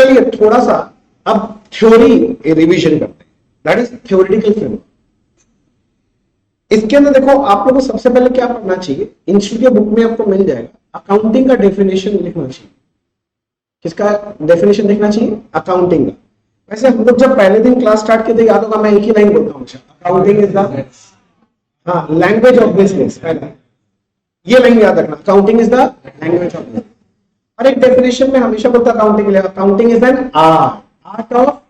चलिए थोड़ा सा अब थ्योरी रिवीजन करते हैं, दैट इज थ्योरेटिकल फ्रेमवर्क। इसके अंदर देखो आप लोगों को सबसे पहले क्या पढ़ना चाहिए, इंस्टीट्यूट के बुक में आपको मिल जाएगा, अकाउंटिंग का डेफिनेशन लिखना चाहिए। किसका डेफिनेशन लिखना चाहिए? अकाउंटिंग का। वैसे हम लोग जब पहले दिन क्लास स्टार्ट किए थे, याद होगा मैं एक ही लाइन बोलता हूँ, accounting is the language of business. पहला ये लाइन याद रखना, accounting is the language of business. और एक डेफिनेशन में हमेशा बोलता accounting is an art of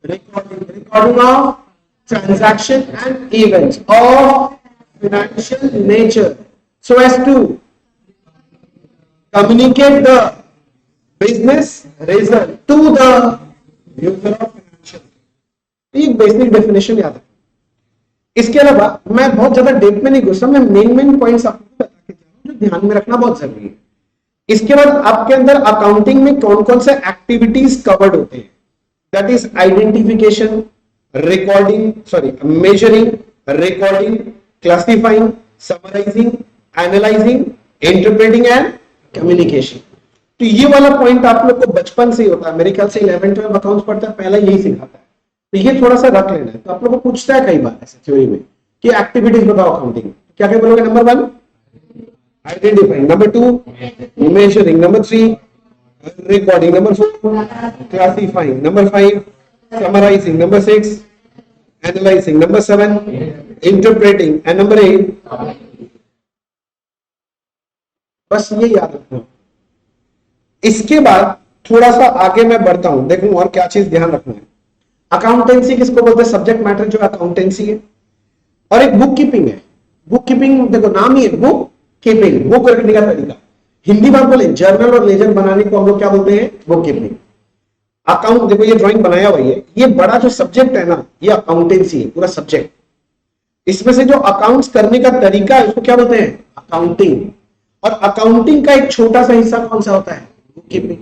recording of transaction and events of financial nature so as to communicate the business result to the user of financial। एक basic definition याद है। इसके अलावा मैं बहुत ज्यादा डेप में नहीं घुसा, मैं मेन पॉइंट्स आपको बता के जा रहा हूं जो ध्यान में रखना बहुत जरूरी है। इसके बाद आपके अंदर अकाउंटिंग में कौन कौन से एक्टिविटीज कवर्ड होते हैं, that is identification, measuring, recording, classifying, summarizing, analyzing, interpreting and communication। तो ये वाला पॉइंट आप लोग को बचपन से ही होता है, मेरे ख्याल से 11th में अकाउंट्स पढ़ता है पहला यही सिखाता है, तो ये थोड़ा सा रख लेना है। तो आप लोग को पूछता है कई बार ऐसे थ्योरी में कि एक्टिविटीज बताओ अकाउंटिंग, क्या क्या बोलोगे? Number 1 identifying, number 2 measuring, number 3 recording, number 4 classifying, number 5 summarizing, number 6 analyzing, number 7 interpreting and number 8 बस ये याद रखना। इसके बाद थोड़ा सा आगे मैं बढ़ता हूं, देखूं और क्या चीज ध्यान रखना है। अकाउंटेंसी किसको बोलते हैं? सब्जेक्ट मैटर जो अकाउंटेंसी है। और एक बुक कीपिंग है। बुक कीपिंग देखो नाम ही है बुक कीपिंग, बुक रखने का तरीका। हिंदी बात बोले जर्नल और लेजर बनाने को हम लोग क्या बोलते हैं? Book keeping. अकाउंट देखो ये ड्राइंग बनाया हुआ है, ये बड़ा जो सब्जेक्ट है ना ये अकाउंटेंसी है, पूरा सब्जेक्ट। इसमें से जो अकाउंट्स करने का तरीका है उसको क्या बोलते हैं? अकाउंटिंग। और अकाउंटिंग का एक छोटा सा हिस्सा कौन सा होता है? Book keeping.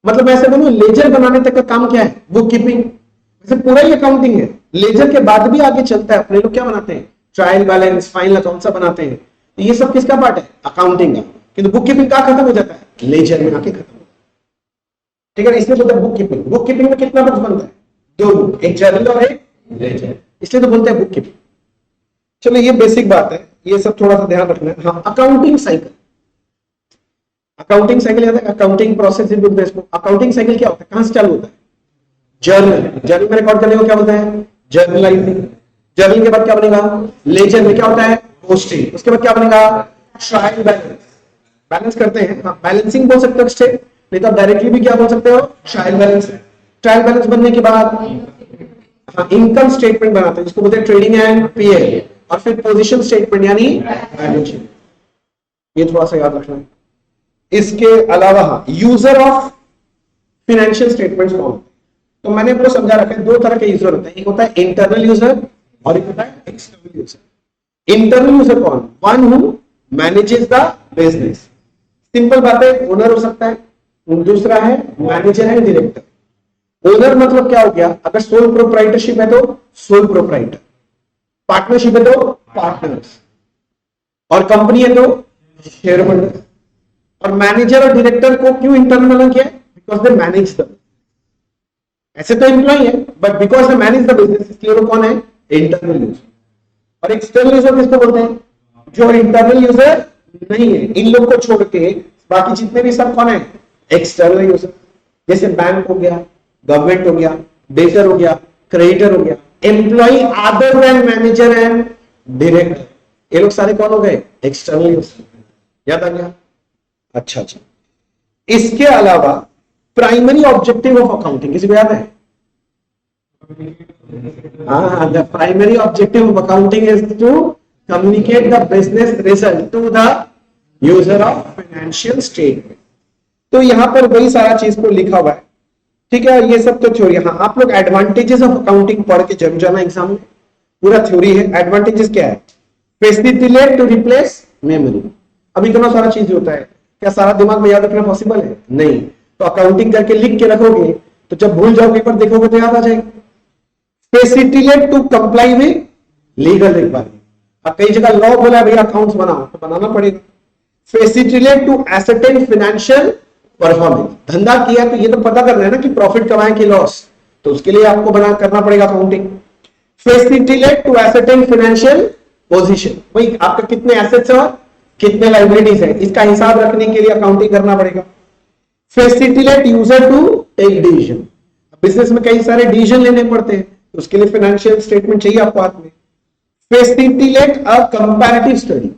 मतलब ऐसे बोलो लेजर बनाने तक का काम क्या है? Book keeping. वैसे पूरा ही अकाउंटिंग है, लेजर के बाद भी आगे चलता है। अपने लोग क्या बनाते हैं? ट्रायल बैलेंस, फाइनल अकाउंट सब बनाते हैं, तो ये सब किसका पार्ट है? अकाउंटिंग का। किंतु बुक कीपिंग का खत्म हो जाता है, लेजर में आके खत्म। ठीक है, इसलिए बोलते हैं बुक कीपिंग। बुक कीपिंग में कितना बुक्स बनता है? 2 बुक, एक जर्नल और एक लेजर, इसलिए तो बोलते हैं बुक कीपिंग। चलो ये बेसिक बात है, ये सब थोड़ा सा ध्यान रखना है। हाँ, अकाउंटिंग साइकिल, अकाउंटिंग साइकिल याद है? Accounting process in book based. Accounting cycle क्या होता है? कहां से चालू होता है? जर्नल। जर्नल में रिकॉर्ड करने को क्या बोलते हैं? जर्नलाइजिंग। जर्नल के बाद क्या बनेगा? लेजर में क्या होता है? पोस्टिंग। उसके बाद क्या बनेगा? Trial balance. बैलेंस करते हैं, हाँ बैलेंसिंग बोल सकते हो स्टेट, नहीं तो डायरेक्टली भी क्या बोल सकते हो? Trial balance. ट्रायल बैलेंस बनने के बाद हाँ इनकम स्टेटमेंट बनाते हैं जिसको बोलते हैं ट्रेडिंग एंड पीएल। और फिर पोजीशन स्टेटमेंट यानी बैलेंस शीट। ये थोड़ा सा याद रखना है। इसके अलावा हाँ यूजर ऑफ फाइनेंशियल स्टेटमेंट्स कौन? तो मैंने आपको समझा रखा है, 2 तरह के यूजर होते हैं, एक होता है इंटरनल यूजर और एक होता है एक्सटर्नल यूजर। इंटरनल यूजर कौन? One who manages the business. Simple बात है, ओनर हो सकता है, दूसरा है मैनेजर एंड डायरेक्टर। ओनर मतलब क्या हो गया? अगर सोल प्रोप्राइटरशिप है तो सोल प्रोप्राइटर, पार्टनरशिप है तो पार्टनर्स, और कंपनी है तो शेयर होल्डर। और मैनेजर और डायरेक्टर को क्यों इंटरनल बना किया? बिकॉज दे मैनेज द, ऐसे तो एम्प्लॉय है but because they manage the business, इसलिए वो कौन है? Internal user. और एक्सटर्नल यूजर किसको बोलते हैं? जो इंटरनल यूजर नहीं है, इन लोग को छोड़ के बाकी जितने भी सब कौन है? External user. जैसे बैंक हो गया, गवर्नमेंट हो गया, डेटर हो गया, क्रेडिटर हो गया, employee other than manager and director, ये लोग सारे कौन हो गए? External user. याद आ गया? अच्छा। इसके अलावा प्राइमरी ऑब्जेक्टिव ऑफ अकाउंटिंग किसी को याद है? हाँ, the primary objective of accounting is to communicate the business result to the user of financial statement. तो यहां पर वही सारा चीज को लिखा हुआ है। ठीक है, ये सब तो थ्योरी। हाँ, आप लोग एडवांटेजेस ऑफ अकाउंटिंग पढ़ के जरूर जाना एग्जाम में, पूरा थ्योरी है। एडवांटेजेस क्या है? Facilitate to replace memory. अभी इतना सारा चीज होता है, क्या सारा दिमाग में याद रखना पॉसिबल है? नहीं। तो अकाउंटिंग करके लिख के रखोगे तो जब भूल जाओगे पर देखोगे तो याद आ जाएगा। Facilitate to comply with legal requirement. कई जगह लॉ बोला भैया अकाउंट्स बनाओ तो बनाना पड़ेगा। Facilitate to ascertain financial performance. धंधा किया तो ये तो पता करना है ना कि प्रॉफिट कमाए कि लॉस, तो उसके लिए आपको करना पड़ेगा accounting. Facilitate to ascertain financial position, भाई आपका कितने एसेट्स और कितने लाइबिलिटीज है, इसका हिसाब रखने के लिए अकाउंटिंग करना पड़ेगा। Facilitate user to take decision, business में कई सारे डिसीजन लेने पड़ते हैं, तो उसके लिए फाइनेंशियल स्टेटमेंट चाहिए आपको हाथ में। फैसिलिटेट अ कंपैरेटिव स्टडी,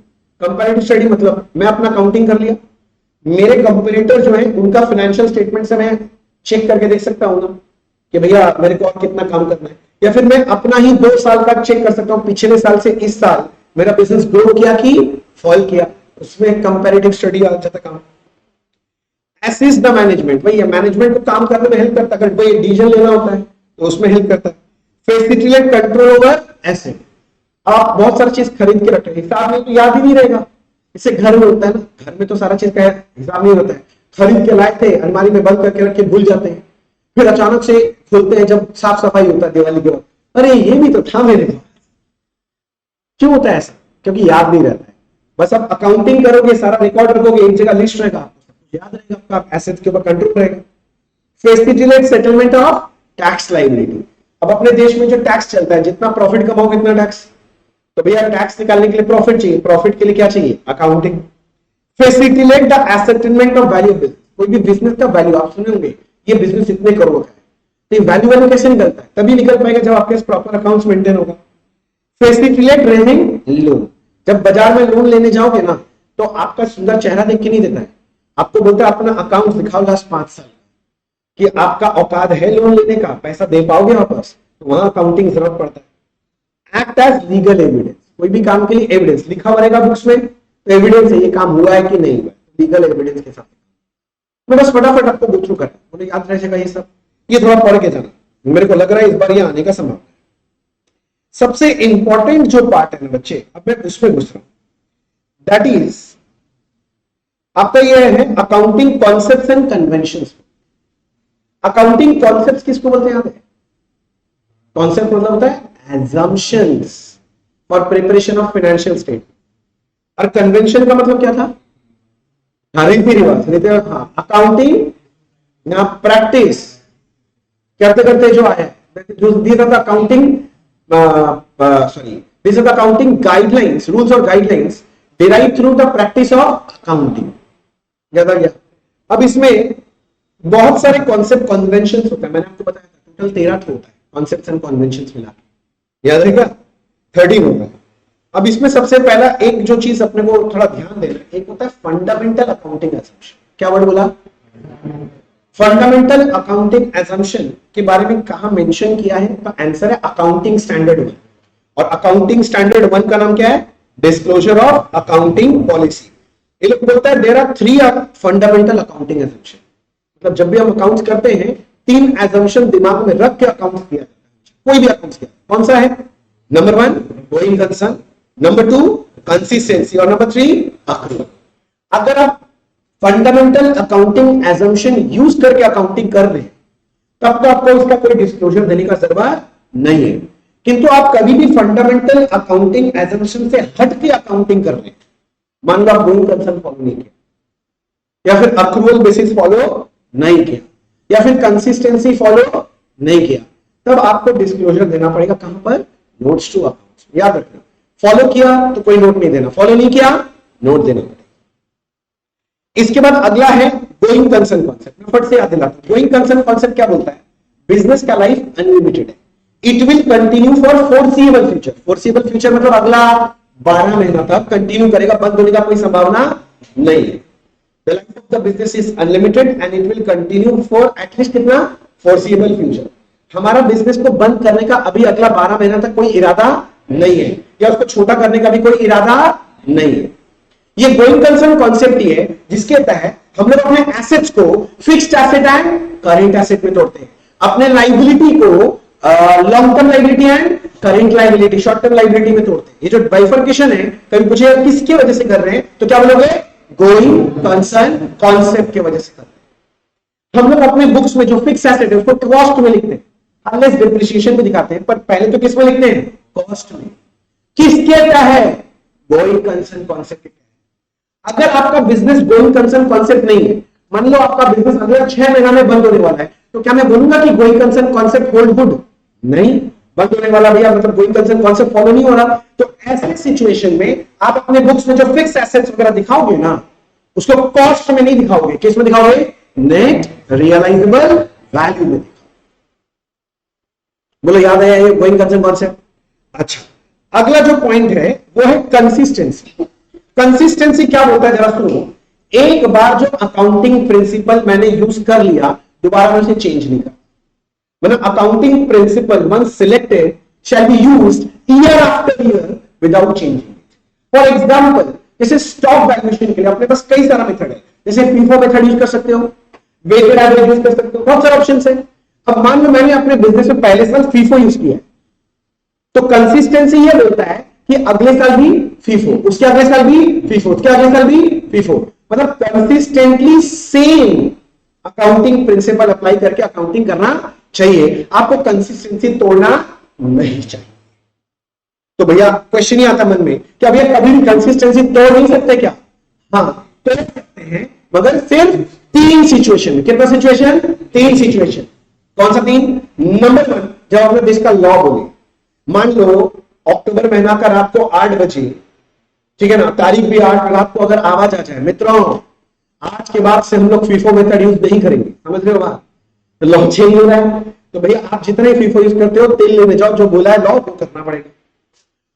कंपैरेटिव स्टडी मतलब मैं अपना अकाउंटिंग कर लिया, मेरे कंपेरेटर जो है उनका फाइनेंशियल स्टेटमेंट से मैं चेक करके देख सकता हूं ना कि भैया मेरे को और कितना काम करना है, या फिर मैं अपना ही 2 साल का चेक कर सकता हूं, पिछले साल से इस साल मेरा बिजनेस ग्रो किया कि फॉल किया, उसमें कंपैरेटिव स्टडी आ जाता काम। असिस्ट द मैनेजमेंट, भाई मैनेजमेंट को काम करने में हेल्प करता है, अगर भाई डिसीजन लेना होता है तो उसमें हेल्प करता है। फैसिलिटेट कंट्रोल ओवर एसेट, आप बहुत सारी चीज खरीद के रख रहे हैं, हिसाब में तो याद ही नहीं रहेगा, इससे घर में होता है ना, घर में तो सारा चीज का हिसाब नहीं होता है, खरीद के लाए थे अलमारी में बंद करके रख के भूल जाते हैं, फिर अचानक से खोलते हैं जब साफ सफाई होता है दिवाली के बाद, अरे ये भी तो था मेरे पास। क्यों होता है ऐसा? क्योंकि याद नहीं रहता है। बस आप अकाउंटिंग करोगे, सारा रिकॉर्ड रखोगे, एक जगह लिस्ट रहेगा, याद रहेगा, आपका एसेट्स के ऊपर कंट्रोल रहेगा। Facilitate settlement of tax liability, अब अपने देश में जो टैक्स चलता है, जितना प्रॉफिट कमाओगे इतना टैक्स, तो भैया टैक्स निकालने के लिए प्रॉफिट चाहिए, प्रॉफिट के लिए क्या चाहिए? Accounting. Facilitate the assessment of value business, कोई भी बिजनेस का वैल्यू आप सुने होंगे, ये बिजनेस इतने करोड़ का है, तो ये वैल्यू कैसे निकलता है? तभी निकल पाएगा जब आपके प्रॉपर अकाउंट्स मेंटेन होगा। फैसिलिटेट रेजिंग लोन, जब बाजार में लोन लेने जाओगे ना तो आपका सुंदर चेहरा देख के नहीं देता है, आपको बोलता है अपना अकाउंट दिखाओ लास्ट 5 साल कि आपका औकात है लोन लेने का, पैसा दे पाओगे वापस, तो वहां अकाउंटिंग जरूरत पड़ता है। एक्ट एज लीगल एविडेंस, कोई भी काम के लिए एविडेंस लिखा हुआ रहेगा बुक्स में, तो एविडेंस है ये काम हुआ है कि नहीं हुआ, लीगल एविडेंस के साथ। मैं बस फटाफट आपको गो थ्रू करना, मुझे याद रह जाएगा ये सब, ये थोड़ा पढ़ के जाना, मेरे को लग रहा है इस बार ये आने का संभावना। सबसे इंपॉर्टेंट जो पार्ट है ना बच्चे, अब मैं उसमें घुस रहा हूं, दैट इज आपका ये है accounting concepts and conventions. Accounting concepts किसको बोलते हैं? कॉन्सेप्ट मतलब होता है assumptions for preparation of financial statement, और कन्वेंशन का मतलब क्या था? रीति रिवाज। हाँ, अकाउंटिंग ना प्रैक्टिस करते करते जो आया, जो दिया था accounting, sorry, this is accounting guidelines, rules और guidelines derive through the practice of accounting. याद आ गया? अब इसमें बहुत सारे कॉन्सेप्ट कन्वेंशंस होते हैं, मैंने आपको बताया था टोटल 13 होता है कॉन्सेप्ट्स एंड कन्वेंशंस मिला के, याद रहेगा 13 होता है। अब इसमें सबसे पहला एक जो चीज अपने को थोड़ा ध्यान देना, एक होता है फंडामेंटल अकाउंटिंग एजम्पशन। क्या वर्ड बोला? फंडामेंटल अकाउंटिंग एजम्पशन के बारे में कहां मेंशन किया है? तो आंसर है अकाउंटिंग स्टैंडर्ड 1, और अकाउंटिंग स्टैंडर्ड 1 का नाम क्या है? Disclosure of accounting policy. ये लोग बोलता है there are 3 fundamental accounting assumption, मतलब जब भी हम अकाउंट्स करते हैं 3 एजम्पशन दिमाग में रख के अकाउंट्स किया जाता है, कोई भी अकाउंट्स किया। कौन सा है? Number 1 going concern, number 2 consistency, और नंबर 3 अक्रूवल। अगर आप फंडामेंटल अकाउंटिंग एजम्पशन यूज करके अकाउंटिंग कर रहे हैं तब तो आपको उसका कोई डिस्क्लोजर देने का जरूरत नहीं है, किंतु आप कभी भी फंडामेंटल अकाउंटिंग एजम्पशन से हट के अकाउंटिंग कर रहे हैं, मान लो आप गोइंग कंसर्न फॉलो नहीं किया, या फिर अक्रूवल बेसिस फॉलो नहीं किया, या फिर कंसिस्टेंसी फॉलो नहीं किया, तब आपको डिस्क्लोजर देना पड़ेगा। कहां पर? Notes to accounts. याद रखना, फॉलो किया तो कोई नोट नहीं देना, फॉलो नहीं किया नोट देना पड़ेगा। इसके बाद अगला है गोइंग कंसर्न कॉन्सेप्ट। मैं फट से याद दिलाता हूं, गोइंग कंसर्न कॉन्सेप्ट क्या बोलता है? बिजनेस का लाइफ अनलिमिटेड है, it will continue for foreseeable future. Foreseeable future मतलब अगला 12 महीना तक कंटिन्यू करेगा, बंद होने का कोई संभावना नहीं है। The life of the business is unlimited and it will continue for at least कितना? foreseeable future। हमारा बिजनेस को बंद करने का अभी अगला 12 महीना तक कोई इरादा नहीं है, या उसको छोटा करने का भी कोई इरादा नहीं है। ये गोइंग कंसर्न कॉन्सेप्ट ही है जिसके तहत हम लोग अपने एसेट्स को fixed asset and current asset में तोड़ते हैं, अपने लाइबिलिटी को long term liability and current liability, short term liability में तोड़ते हैं। ये जो बाइफर्केशन है, कभी पूछे किसकी वजह से कर रहे हैं तो क्या बोलोगे? गोइंग कंसर्न कॉन्सेप्ट की वजह से करते हैं। हम लोग अपने बुक्स में जो फिक्स एसेट है उसको कॉस्ट में लिखते हैं, अनलेस डिप्रिसिएशन में दिखाते हैं, पर पहले तो किस में लिखते हैं? कॉस्ट में। किसके क्या है? Going concern concept. अगर आपका बिजनेस गोइंग कंसर्न कॉन्सेप्ट नहीं है मान लो आपका बिजनेस अगले 6 महीना में बंद होने वाला है, तो क्या मैं बोलूंगा कि going concern concept hold good? नहीं, बंद होने वाला भैया मतलब गोइंग कंसर्न कॉन्सेप्ट फॉलो नहीं हो रहा। तो ऐसे सिचुएशन में आप अपने बुक्स में जो फिक्स एसेट्स वगैरह दिखाओगे ना, उसको कॉस्ट में नहीं दिखाओगे, किस में दिखाओगे? नेट रियलाइजेबल वैल्यू में। बोलो याद है ये गोइंग कंसर्न कॉन्सेप्ट? अच्छा, अगला जो पॉइंट है वो है कंसिस्टेंसी। कंसिस्टेंसी क्या बोलता है जरा सुनो। एक बार जो अकाउंटिंग प्रिंसिपल मैंने यूज कर लिया, दोबारा मैं उसे चेंज नहीं करता। मतलब accounting principle once selected shall be used year after year without changing it. For example, जैसे स्टॉक वैल्यूएशन के लिए अपने पास कई सारा मेथड है, जैसे फीफो मेथड यूज कर सकते हो, वेटेड एवरेज यूज कर सकते हो, बहुत सारे ऑप्शंस है। अब मान लो मैंने अपने बिजनेस में पहले साल फीफो यूज किया, तो कंसिस्टेंसी ये बोलता है कि अगले साल भी फीफो, उसके अगले साल भी फीफो, उसके अगले साल भी फीफो। मतलब consistently same accounting principle apply करके अकाउंटिंग करना चाहिए, आपको कंसिस्टेंसी तोड़ना नहीं चाहिए। तो भैया क्वेश्चन ही आता मन में कि अब ये कभी भी कंसिस्टेंसी तोड़ नहीं सकते क्या? हाँ तोड़ सकते हैं, मगर सिर्फ 3 सिचुएशन में। कितना सिचुएशन? 3 सिचुएशन। कौन सा 3? नंबर 1, जब आपने देश का लॉ बोले, मान लो अक्टूबर महीना का रात को 8 बजे, ठीक है ना, तारीख भी 8, रात को अगर आवाज आ जाए मित्रों आज के बाद से हम लोग फीफो मेथड यूज नहीं करेंगे, समझ रहे हो बात? लॉ चेंज हो रहा है, तो भैया आप जितने फीफो यूज करते हो तेल लेने जाओ, जो बोला है लॉ वो करना पड़ेगा।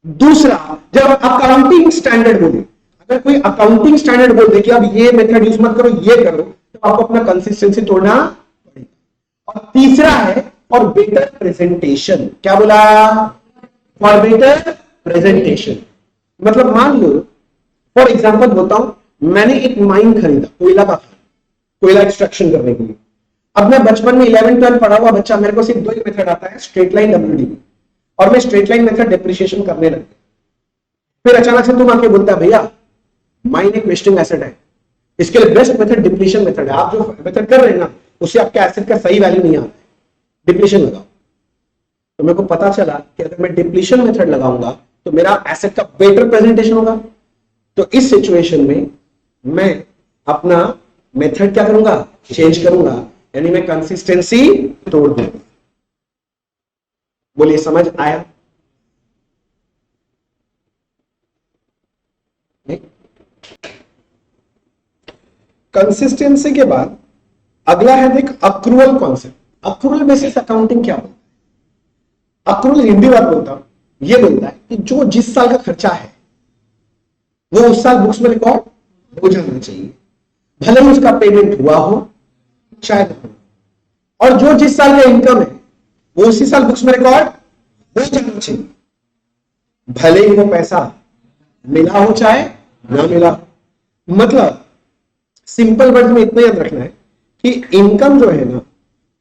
दूसरा, जब अकाउंटिंग स्टैंडर्ड बोले, अगर कोई अकाउंटिंग स्टैंडर्ड बोल दे कि अब ये मेथड यूज मत करो, ये करो, तो आपको अपना कंसिस्टेंसी तोड़ना पड़ेगा। और तीसरा है फॉर बेटर प्रेजेंटेशन। क्या बोला? For better presentation. मतलब मान लो फॉर एग्जांपल बोलता हूं, मैंने एक माइन खरीदा, कोयला का, कोयला एक्सट्रैक्शन करने के लिए। अब मैं बचपन में 11-12 पढ़ा हुआ बच्चा, मेरे को सिर्फ 2 ही मेथड आता है, स्ट्रेट लाइन, डब्ल्यूडी, और मैं स्ट्रेट लाइन मेथड डेप्रिसिएशन करने लगा। फिर अचानक से तुम आके बोलता है भैया माइन एक वेस्टिंग एसेट है, इसके लिए बेस्ट मेथड डिप्लीशन मेथड है। आप जो मेथड कर रहे हैं ना, उससे आपके एसेट का सही वैल्यू नहीं आता है, डिप्लीशन लगाओ। तो मेरे को पता चला कि अगर मैं डिप्लीशन मेथड लगाऊंगा तो मेरा एसेट का बेटर प्रेजेंटेशन होगा। तो इस सिचुएशन में मैं अपना मेथड क्या करूंगा? चेंज करूंगा, यानी मैं कंसिस्टेंसी तोड़ दूंगा। बोलिए समझ आया? कंसिस्टेंसी के बाद अगला है देख accrual concept. Accrual basis accounting क्या बोलता है? अक्रूवल हिंदी बात बोलता हूं, ये बोलता है कि जो जिस साल का खर्चा है वो उस साल बुक्स में रिकॉर्ड हो जाना चाहिए, भले ही उसका पेमेंट हुआ हो शायद हो, और जो जिस साल का इनकम है वो उसी साल बुक्स में रिकॉर्ड हो जाना चाहिए, भले ही वो पैसा मिला हो चाहे ना मिला हो। मतलब सिंपल वर्ड में इतना याद रखना है कि इनकम जो है ना,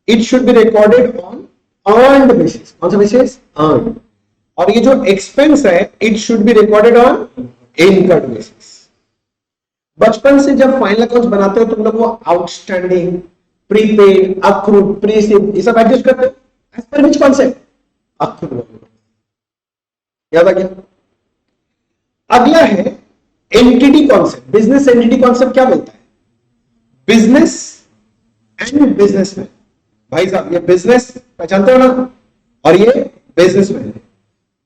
it should be recorded on earned basis. कौन सा बेसिस? अर्न्ड। और ये जो एक्सपेंस है it should be recorded on income basis. बचपन से जब फाइनल अकाउंट्स बनाते हो तुम लोग वो आउटस्टैंडिंग, प्रीपेड, अक्रूड, प्रीसिप ये सब एडजस्ट करते हो as per which concept? Accrued. याद आ गया? अगला है entity concept. Business entity concept क्या बोलता है? Business and businessman. भाई साहब ये बिजनेस पहचानते हो ना, और ये बिजनेसमैन है,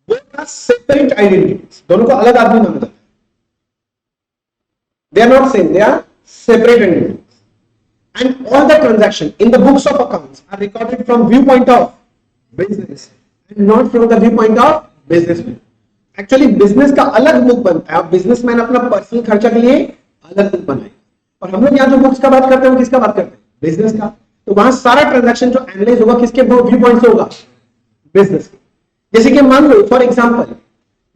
बोथ आर सेपरेट आइडेंटिटीज, दोनों को अलग आदमी माना जाता है। They are not same, they are separate entities. And all the transactions in the books of accounts are recorded from viewpoint of business and not from the viewpoint of businessman. Actually business का अलग book बनता है, आप businessman अपना personal खर्चा के लिए अलग बुक बनाए, और हम लोग यहाँ जो बुक्स का बात करते हैं किसका बात करते हैं? बिजनेस का। तो वहां सारा ट्रांजैक्शन जो एनालाइज होगा किसके व्यू पॉइंट से होगा? बिजनेस के। जैसे कि मान लो फॉर एग्जांपल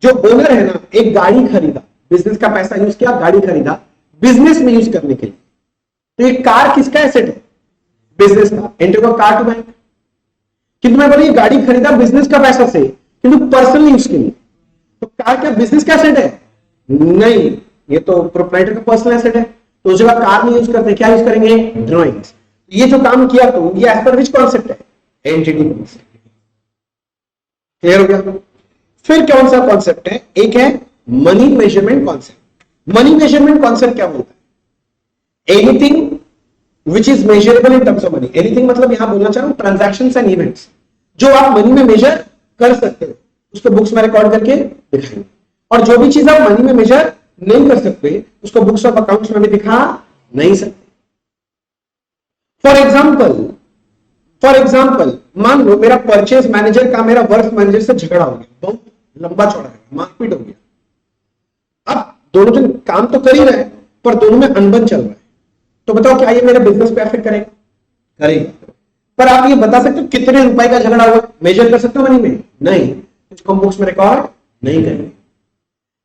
जो ओनर है ना, एक गाड़ी खरीदा, बिजनेस का पैसा यूज किया, गाड़ी खरीदा बिजनेस में यूज करने के लिए, तो ये कार किसका एसेट है? बिजनेस का। एंटर को कार टू बैंक। किंतु मैं बोला ये गाड़ी खरीदा बिजनेस का पैसा से, किंतु पर्सनल यूज के लिए, तो कार क्या बिजनेस का एसेट है? नहीं, ये तो प्रोप्राइटर का पर्सनल एसेट है। तो उस जगह कार नहीं यूज करते, क्या यूज करेंगे? ड्रॉइंग्स। ये जो काम किया तो ये एज पर विच कॉन्सेप्ट है? Entity concept. क्लियर हो गया? फिर कौन सा कॉन्सेप्ट है? एक है money measurement concept. Money measurement concept क्या बोलता है? Anything which is measurable in terms of money. Anything मतलब यहां बोलना चाह रहा हूं ट्रांजैक्शंस एंड इवेंट्स जो आप मनी में मेजर कर सकते हो उसको बुक्स में रिकॉर्ड करके दिखाएंगे, और जो भी चीज आप मनी में मेजर नहीं कर सकते उसको बुक्स ऑफ अकाउंट्स में भी दिखा नहीं सकते। फॉर एग्जाम्पल मान लो मेरा परचेज मैनेजर का मेरा वर्क मैनेजर से झगड़ा हो गया, बहुत लंबा चौड़ा है, मारपीट हो गया। अब दोनों जन काम तो कर ही रहे हैं पर दोनों में अनबन चल रहा है, तो बताओ क्या ये मेरे बिजनेस पे अफेक्ट करेगा? करेगा। पर आप ये बता सकते हो कितने रुपए का झगड़ा हुआ, मेजर कर सकते हो मनी में? नहीं, इसको हम बुक्स में रिकॉर्ड नहीं करेंगे।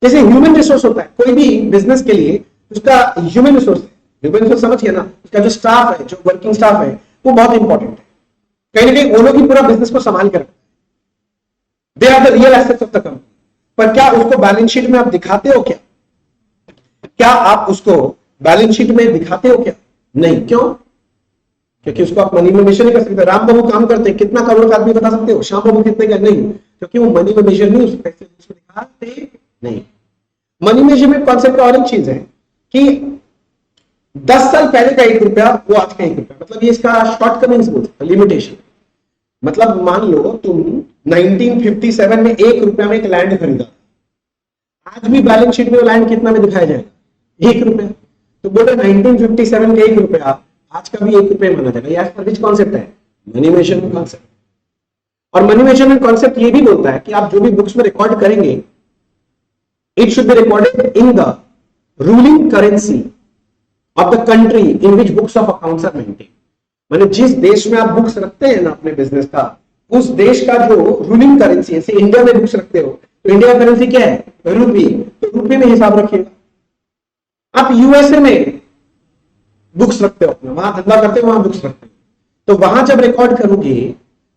जैसे ह्यूमन रिसोर्स होता है, कोई भी बिजनेस के लिए उसका ह्यूमन रिसोर्स है, ह्यूमन रिसोर्स समझिए ना, उसका जो स्टाफ है, जो वर्किंग स्टाफ है वो बहुत इंपॉर्टेंट है। कहीं ना कहीं वो लोग ही पूरा बिजनेस को संभाल कर रखते हैं, they are the real assets of the company. पर क्या उसको बैलेंस शीट में आप दिखाते हो क्या? क्या आप उसको बैलेंस शीट में दिखाते हो क्या? नहीं। क्यों? क्योंकि उसको आप मनी में मेजर नहीं कर सकते। राम बाबू काम करते हैं, कितना करोड़ का आदमी बता सकते हो? श्याम बाबू कितने का? नहीं, क्योंकि वो मनी में मेजर नहीं, उसको पैसे उसको दिखाते नहीं। मनी मेजरमेंट कॉन्सेप्ट और एक चीज है कि 10 साल पहले का 1 रुपया वो आज का 1 रुपया, मतलब ये इसका शॉर्टकमिंग्स बोलते हैं, लिमिटेशन। मतलब मान लो तुम 1957 में 1 रुपया में एक लैंड खरीदा, आज भी बैलेंस शीट में वो लैंड कितना में दिखाया जाएगा? 1 रुपया। तो बोले 1957 का 1 रुपया आज का भी 1 रुपया माना जाएगा। पर विच कॉन्सेप्ट है? Money measurement concept. और मनी मेजरमेंट कॉन्सेप्ट ये भी बोलता है कि आप जो भी बुक्स में रिकॉर्ड करेंगे, it should be recorded in the ruling currency of the country in which books of accounts are maintain. माने जिस देश में आप बुक्स रखते हैं ना अपने बिजनेस का, उस देश का जो रूलिंग करेंसी है, जैसे इंडिया में बुक्स रखते हो तो इंडिया का करेंसी क्या है? रुपी। तो रुपये में हिसाब रखिएगा। आप यूएसए में बुक्स रखते हो अपना, वहां धंधा करते हो, वहां बुक्स रखते हो, तो वहां जब रिकॉर्ड करोगे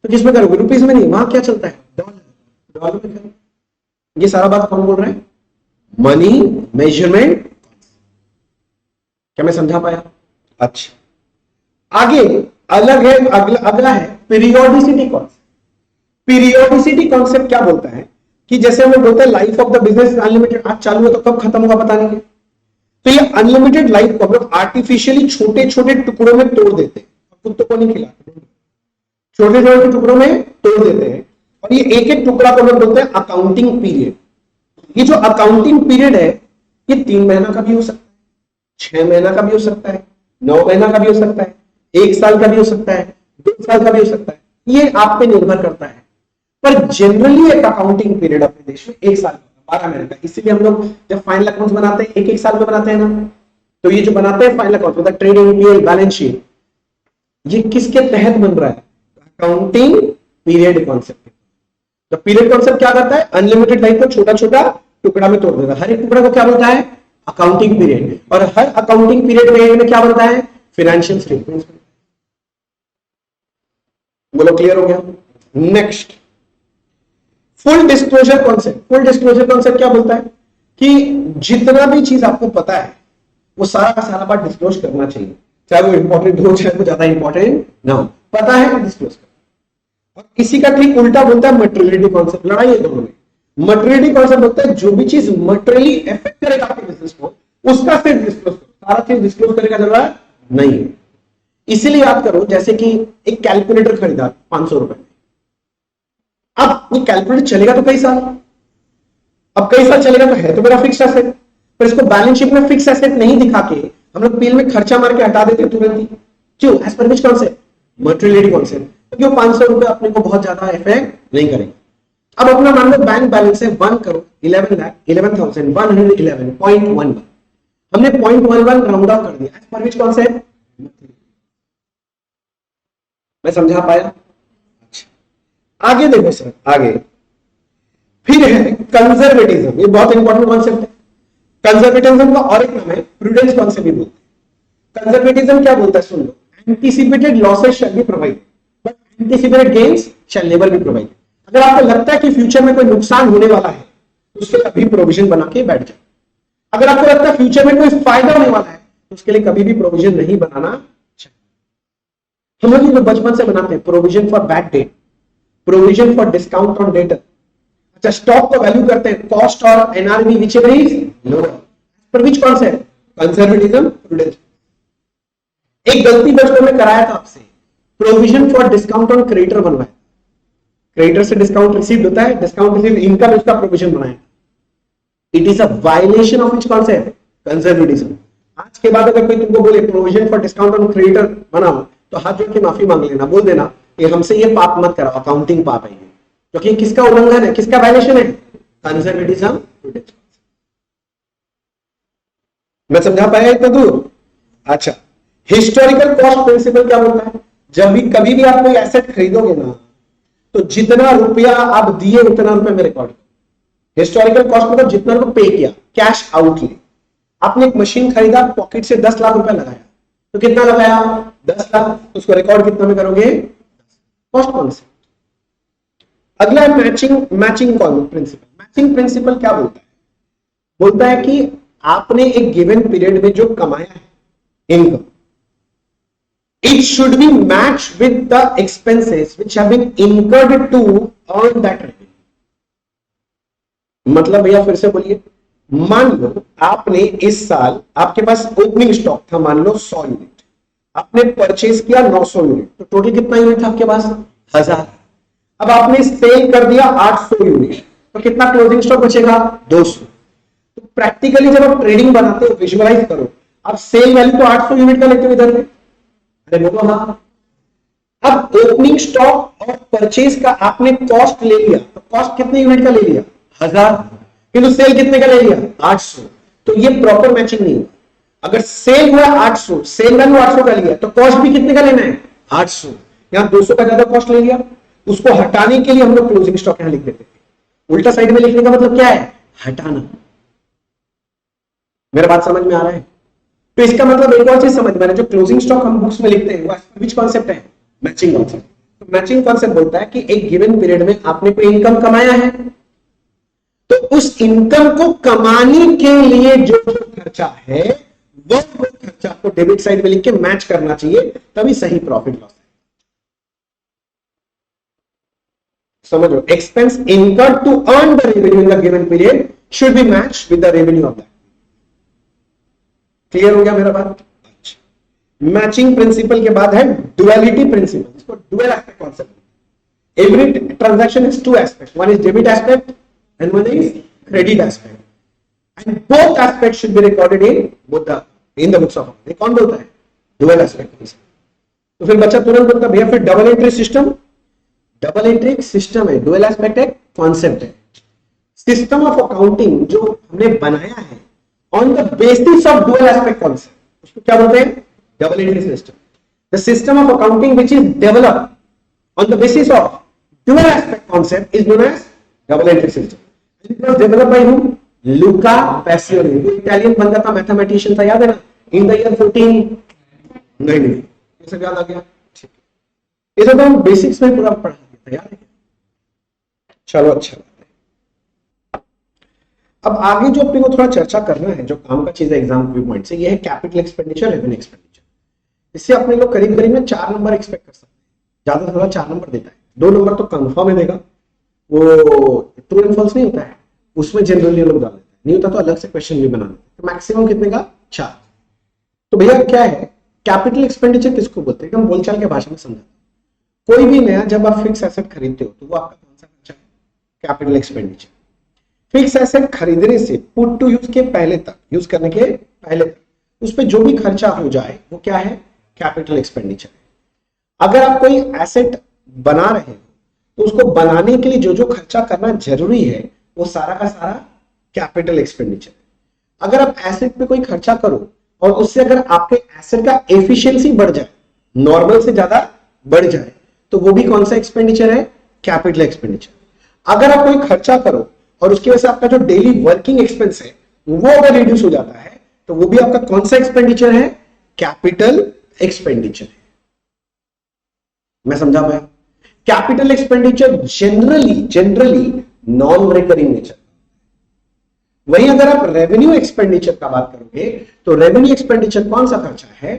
तो किसमें करोगे? रुपीज में नहीं, वहां क्या चलता है? डॉलर। डॉलर में करोगे। ये सारा बात कौन बोल रहा है? Money measurement. क्या मैं समझा पाया? अच्छा, आगे अलग है, अगला है पीरियोडिसिटी कॉन्सेप्ट। पीरियोडिसिटी कॉन्सेप्ट क्या बोलता है कि जैसे हम बोलते हैं life of the business unlimited, आज चालू है तो कब खत्म होगा पता नहीं है। तो ये अनलिमिटेड लाइफ को हम लोग आर्टिफिशियली छोटे छोटे टुकड़ों में तोड़ देते हैं, कुत्तों को नहीं खिलाते, छोटे छोटे टुकड़ों में तोड़ देते हैं, और ये एक एक टुकड़ा को हम लोग बोलते हैं अकाउंटिंग पीरियड। ये जो अकाउंटिंग पीरियड है ये 3 महीना का भी हो सकता है, 6 महीना का भी हो सकता है, 9 महीना का भी हो सकता है, 1 साल का भी हो सकता है, 2 साल का भी हो सकता है, ये आप पे निर्भर करता है। पर जनरली एक अकाउंटिंग पीरियड अपने देश में 1 साल का, 12 महीने का। इसीलिए हम लोग जब फाइनल अकाउंट्स बनाते हैं 1-1 साल में बनाते हैं ना, तो ये जो बनाते हैं फाइनल अकाउंट मतलब ट्रेडिंग पीरियड, बैलेंस शीट, ये किसके तहत बन रहा है? Accounting period concept. तो पीरियड कॉन्सेप्ट क्या करता है? अनलिमिटेड लाइफ को छोटा छोटा टुकड़ा में तोड़ देगा। हर एक टुकड़ा को क्या बोलता है? Accounting period. और हर अकाउंटिंग पीरियड में क्या बनता है? Financial statements. बोलो क्लियर हो गया? Next, full disclosure concept. Full disclosure concept क्या बोलता है कि जितना भी चीज आपको पता है वो सारा का सारा बात डिस्क्लोज करना चाहिए, चाहे वो इंपॉर्टेंट हो चाहे वो ज्यादा इंपॉर्टेंट ना हो, पता है डिस्क्लोज कर। और इसी का ठीक उल्टा बोलता है मटेरियलिटी कॉन्सेप्ट। लड़ाई है दोनों में। मटेरियलिटी कॉन्सेप्ट बोलता है जो भी चीज मटेरियली इफेक्ट करेगा आपके बिजनेस को उसका सिर्फ डिस्क्लोज करो, सारा चीज डिस्क्लोज करने का जरूरत नहीं है। इसीलिए याद करो, जैसे कि एक कैलकुलेटर खरीदा 500 रुपए में, अब वो कैलकुलेटर चलेगा तो कई साल, अब कई साल चलेगा तो है तो मेरा फिक्स एसेट, पर इसको बैलेंस शीट में फिक्स एसेट नहीं दिखा के हम लोग पील में खर्चा मार के हटा देते तुरंत ही। क्यों? एज पर विच कॉन्सेप्ट? Materiality concept. क्योंकि वो 500 रुपए अपने को बहुत ज्यादा इफेक्ट नहीं करेंगे। अब अपना मान लो बैंक बैलेंस है 1 करोड़ 11,11,111.11, हमने 0.11 राउंड ऑफ कर दिया। एज पर विच कॉन्सेप्ट? मैं समझा पाया? अच्छा, आगे देखो सर, आगे फिर है कंजर्वेटिज्म। ये बहुत इंपॉर्टेंट कॉन्सेप्ट है। कंजर्वेटिज्म का और एक नाम है प्रूडेंस कॉन्सेप्ट भी बोलते हैं। कंजर्वेटिज्म क्या बोलता है? सुन लो, anticipated losses shall be provided but anticipated gains shall never be provided. अगर आपको लगता है कि फ्यूचर में कोई नुकसान होने वाला है तो उसके लिए अभी प्रोविजन बना के बैठ जाओ। अगर आपको लगता है फ्यूचर में कोई फायदा होने वाला है तो उसके लिए कभी भी प्रोविजन नहीं बनाना चाहिए। हम लोग जो बचपन से बनाते हैं provision for bad debt, provision for discount on debtor. अच्छा, स्टॉक को वैल्यू करते हैं कॉस्ट और एनआरवी विच इज लोअर। पर विच कॉन्सेप्ट? Conservatism, prudence. एक गलती बचपन में कराया था आपसे, provision for discount on creditor बनवाया, क्रेडिटर से डिस्काउंट रिसीव होता है, डिस्काउंट रिसीव इनकम, उसका प्रोविजन बनाया। It is a violation of which concept, conservatism. आज के बाद अगर कोई तुमको बोले provision for discount on creditor बनाओ, तो हाथ जोड़ के माफी मांग लेना, बोल देना कि हमसे ये पाप मत कराओ, अकाउंटिंग पाप है ये, क्योंकि किसका उल्लंघन है, किसका वायलेशन है, कंजर्वेटिज्म। मैं समझा पाया इतना दूर? अच्छा, हिस्टोरिकल कॉस्ट प्रिंसिपल क्या बोलता है? जब भी कभी भी आप कोई एसेट खरीदोगे ना, तो जितना रुपया आप दिए उतना रुपया में रिकॉर्ड। हिस्टोरिकल कॉस्ट मतलब जितना रुपया पे किया, कैश आउटले। आपने एक मशीन खरीदा, पॉकेट से 10 लाख रुपया लगाया, तो कितना लगाया? 10 लाख। उसको रिकॉर्ड कितना में करोगे? Cost concept. अगला है मैचिंग प्रिंसिपल। मैचिंग प्रिंसिपल क्या बोलता है? बोलता है कि आपने एक गिवन पीरियड में जो कमाया है income, it should be matched with the expenses which have been incurred to earn that revenue। मतलब भैया फिर से बोलिए, मान लो आपने इस साल आपके पास ओपनिंग स्टॉक था, मान लो 100 यूनिट, आपने परचेज किया 900 यूनिट, तो टोटल कितना यूनिट था आपके पास? 1000। अब आपने सेल कर दिया 800 यूनिट, तो कितना क्लोजिंग स्टॉक बचेगा? 200। तो प्रैक्टिकली जब आप ट्रेडिंग बनाते हो, विजुअलाइज करो, आप सेल वैल्यू तो 800 यूनिट का लेते हो इधर में, अरे बोलो हाँ। अब ओपनिंग स्टॉक और परचेज का आपने कॉस्ट ले लिया, तो कॉस्ट कितने यूनिट का ले लिया? 1000, किंतु सेल कितने का ले लिया? 800। तो ये प्रॉपर मैचिंग नहीं हुआ। अगर सेल हुआ 800, सेल वैल्यू 800 का लिया, तो कॉस्ट भी कितने का लेना है? 800। यहां 200 का ज्यादा कॉस्ट ले लिया, उसको हटाने के लिए हम लोग क्लोजिंग स्टॉक यहां लिख देते थे। उल्टा साइड में लिखने का मतलब क्या है? हटाना। मेरा बात समझ में आ रहा है? तो इसका मतलब एक और चीज समझ में, जो क्लोजिंग स्टॉक हम बुक्स में लिखते हैं, विच कॉन्सेप्ट है? Matching concept. तो मैचिंग कॉन्सेप्ट बोलता है कि एक गिवन पीरियड में आपने कोई इनकम कमाया है, तो उस इनकम को कमाने के लिए जो खर्चा है, वो खर्चा को डेबिट साइड में लिख के मैच करना चाहिए, तभी सही प्रॉफिट लॉस है। समझो, expense incurred to earn the revenue in the given period should be matched with the revenue of that. Clear हो गया मेरा बात? अच्छा, मैचिंग प्रिंसिपल के बाद है डुअलिटी प्रिंसिपल, इसको dual aspect concept. Every transaction is to aspect, one is debit aspect and one is credit aspect, and both aspects should be recorded in the books of accounting। कौन बोलता है? Dual aspect. तो फिर बच्चा तुरंत बोलता है भैया फिर double entry system. Double entry एक सिस्टम है, डुअल एस्पेक्ट एक कॉन्सेप्ट है। सिस्टम ऑफ अकाउंटिंग जो हमने बनाया है on the basis of dual aspect concept, उसको क्या बोलते हैं? Double entry system. The system of accounting which is developed on the basis of dual aspect concept is known as double entry system. It was developed by whom? Luca Pacioli, Italian बंदा था, mathematician था, याद है ना? In the year 14 नहीं ये सब याद आ गया? ठीक है, ये सब हम बेसिक्स में पूरा पढ़ा दिया था, याद है? चलो अच्छा बात है। अब आगे जो अपने को थोड़ा चर्चा करना है, जो काम का चीज है एग्जाम व्यू पॉइंट से, ये है कैपिटल एक्सपेंडिचर, रेवेन्यू एक्सपेंडिचर। इससे अपने लोग करीब करीब में 4 नंबर एक्सपेक्ट कर सकते हैं, ज्यादा से ज्यादा 4 नंबर देता है। 2 नंबर तो कंफर्म है देगा, वो ट्रू एंड फॉल्स नहीं होता है, उसमें जनरली लोग डाल देते हैं, नहीं होता तो अलग से क्वेश्चन भी बना देते हैं। तो मैक्सिमम कितने का? 4। तो भैया क्या है कैपिटल एक्सपेंडिचर? किसको बोलते हैं? हम बोलचाल के भाषा में समझाते। कोई भी नया जब आप फिक्स एसेट खरीदते हो, तो वो आपका कौन सा खर्चा है? Capital expenditure. फिक्स एसेट खरीदने से पुट टू यूज के पहले तक, यूज करने के पहले तक, उस पर जो भी खर्चा हो जाए वो क्या है? कैपिटल एक्सपेंडिचर है। अगर आप कोई एसेट बना रहे हो, तो उसको बनाने के लिए जो जो खर्चा करना जरूरी है, वो सारा का सारा कैपिटल एक्सपेंडिचर है। अगर आप एसेट पे कोई खर्चा करो और उससे अगर आपके एसेट का एफिशिएंसी बढ़ जाए, नॉर्मल से ज्यादा बढ़ जाए, तो वो भी कौन सा एक्सपेंडिचर है? Capital expenditure. अगर आप कोई खर्चा करो और उसकी वजह से आपका जो डेली वर्किंग एक्सपेंस है वो अगर रिड्यूस हो जाता है, तो वो भी आपका कौन सा एक्सपेंडिचर है? कैपिटल एक्सपेंडिचर है। मैं समझा पाया? Capital expenditure generally non recurring nature. वहीं अगर आप रेवेन्यू एक्सपेंडिचर का बात करोगे, तो रेवेन्यू एक्सपेंडिचर कौन सा खर्चा है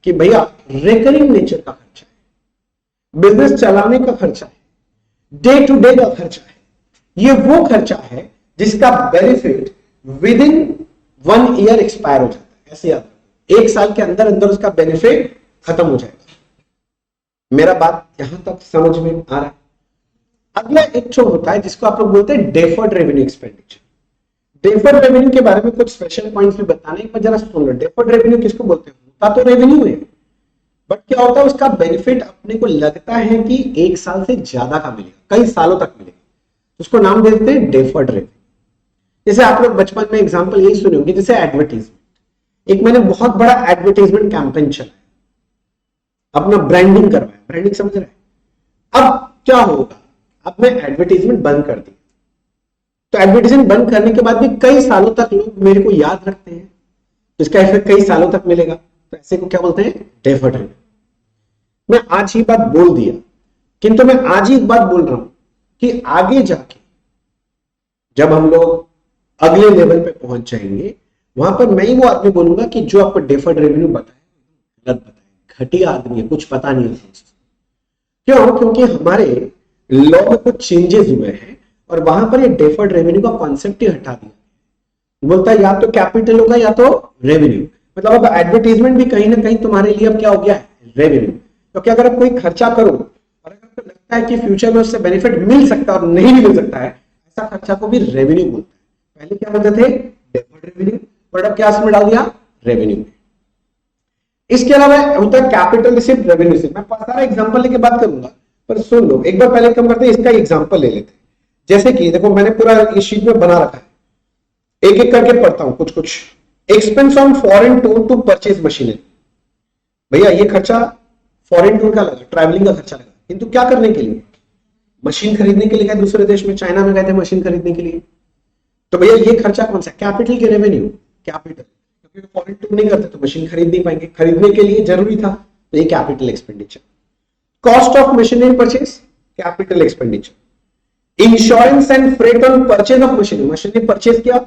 कि भैया रिकरिंग नेचर का खर्चा है, बिजनेस चलाने का खर्चा है, डे टू डे का खर्चा है। ये वो खर्चा है जिसका benefit with in 1 year expire हो जाता है। ऐसे याद, 1 साल के अंदर अंदर उसका बेनिफिट खत्म हो जाएगा। मेरा बात यहां तक समझ में आ रहा है? अगला एक जो होता है जिसको आप लोग बोलते हैं deferred revenue expenditure. Deferred revenue के बारे में कुछ स्पेशल पॉइंट्स भी बताने, एक बार जरा सुन लो। डेफर्ड रेवेन्यू किसको बोलते हैं? होता तो रेवेन्यू है, बट क्या होता है उसका बेनिफिट अपने को लगता है कि एक साल से ज्यादा का मिलेगा, कई सालों तक मिलेगा, उसको नाम देते हैं डेफर्ड रेवेन्यू। जैसे आप लोग बचपन में एग्जांपल यही सुने होंगे, जैसे एडवर्टीजमेंट। एक मैंने बहुत बड़ा एडवर्टीजमेंट कैंपेन चलाया, अपना ब्रांडिंग करवाया, ब्रांडिंग समझ रहे हैं? अब क्या होगा, अब मैं एडवर्टीजमेंट बंद कर दी, तो एडवर्टीजमेंट बंद करने के बाद भी कई सालों तक लोग मेरे को याद रखते हैं, तो इसका इफेक्ट कई सालों तक मिलेगा, तो ऐसे को क्या बोलते हैं? Deferred revenue. मैं आज ही बात बोल दिया, किंतु मैं आज ही एक बात बोल रहा हूं कि आगे जाके जब हम लोग अगले लेवल पे पहुंच जाएंगे, वहां पर मैं ही वो आदमी बोलूंगा कि जो आपको डेफर्ड रेवेन्यू बताए गलत बताए, घटिया आदमी है, कुछ पता नहीं है। क्यों? क्योंकि हमारे लॉ में कुछ चेंजेस हुए हैं और वहां पर ये डेफर्ड रेवेन्यू का कॉन्सेप्ट ही हटा दिया। बोलता है या तो कैपिटल होगा या तो रेवेन्यू। मतलब अब एडवर्टीजमेंट भी कहीं ना कहीं तुम्हारे लिए अब क्या हो गया है? रेवेन्यू। क्योंकि अगर आप कोई खर्चा करो और अगर आपको लगता है कि फ्यूचर में उससे बेनिफिट मिल सकता है और नहीं भी मिल सकता है, ऐसा खर्चा को भी रेवेन्यू बोलते हैं। पहले क्या बोलते थे? डेफर्ड रेवेन्यू, बट अब क्या में डाल दिया? रेवेन्यू। इसके अलावा होता है कैपिटल रिसीव्ड, रेवेन्यू रिसीव्ड। मैं सारा एग्जांपल लेके बात करूंगा, पर सुन लो एक बार। पहले कम करते हैं, इसका एग्जांपल ले लेते हैं। जैसे कि देखो मैंने पूरा इस शीट में बना रखा है, एक एक करके पढ़ता हूं कुछ कुछ। Expense on foreign tour to purchase machinery. भैया ये खर्चा फॉरेन टूर का लगा, ट्रैवलिंग का खर्चा लगा, किंतु क्या करने के लिए? मशीन खरीदने के लिए गए दूसरे देश में, चाइना में गए थे मशीन खरीदने के लिए। तो भैया ये खर्चा कौन सा? कैपिटल के रेवेन्यू, कैपिटल। क्योंकि फॉरेन टूर नहीं करते तो मशीन खरीद नहीं पाएंगे, खरीदने के लिए जरूरी था, तो ये capital expenditure. Cost of machinery purchase, capital expenditure. Insurance and freight on purchase of machinery, machinery purchase किया,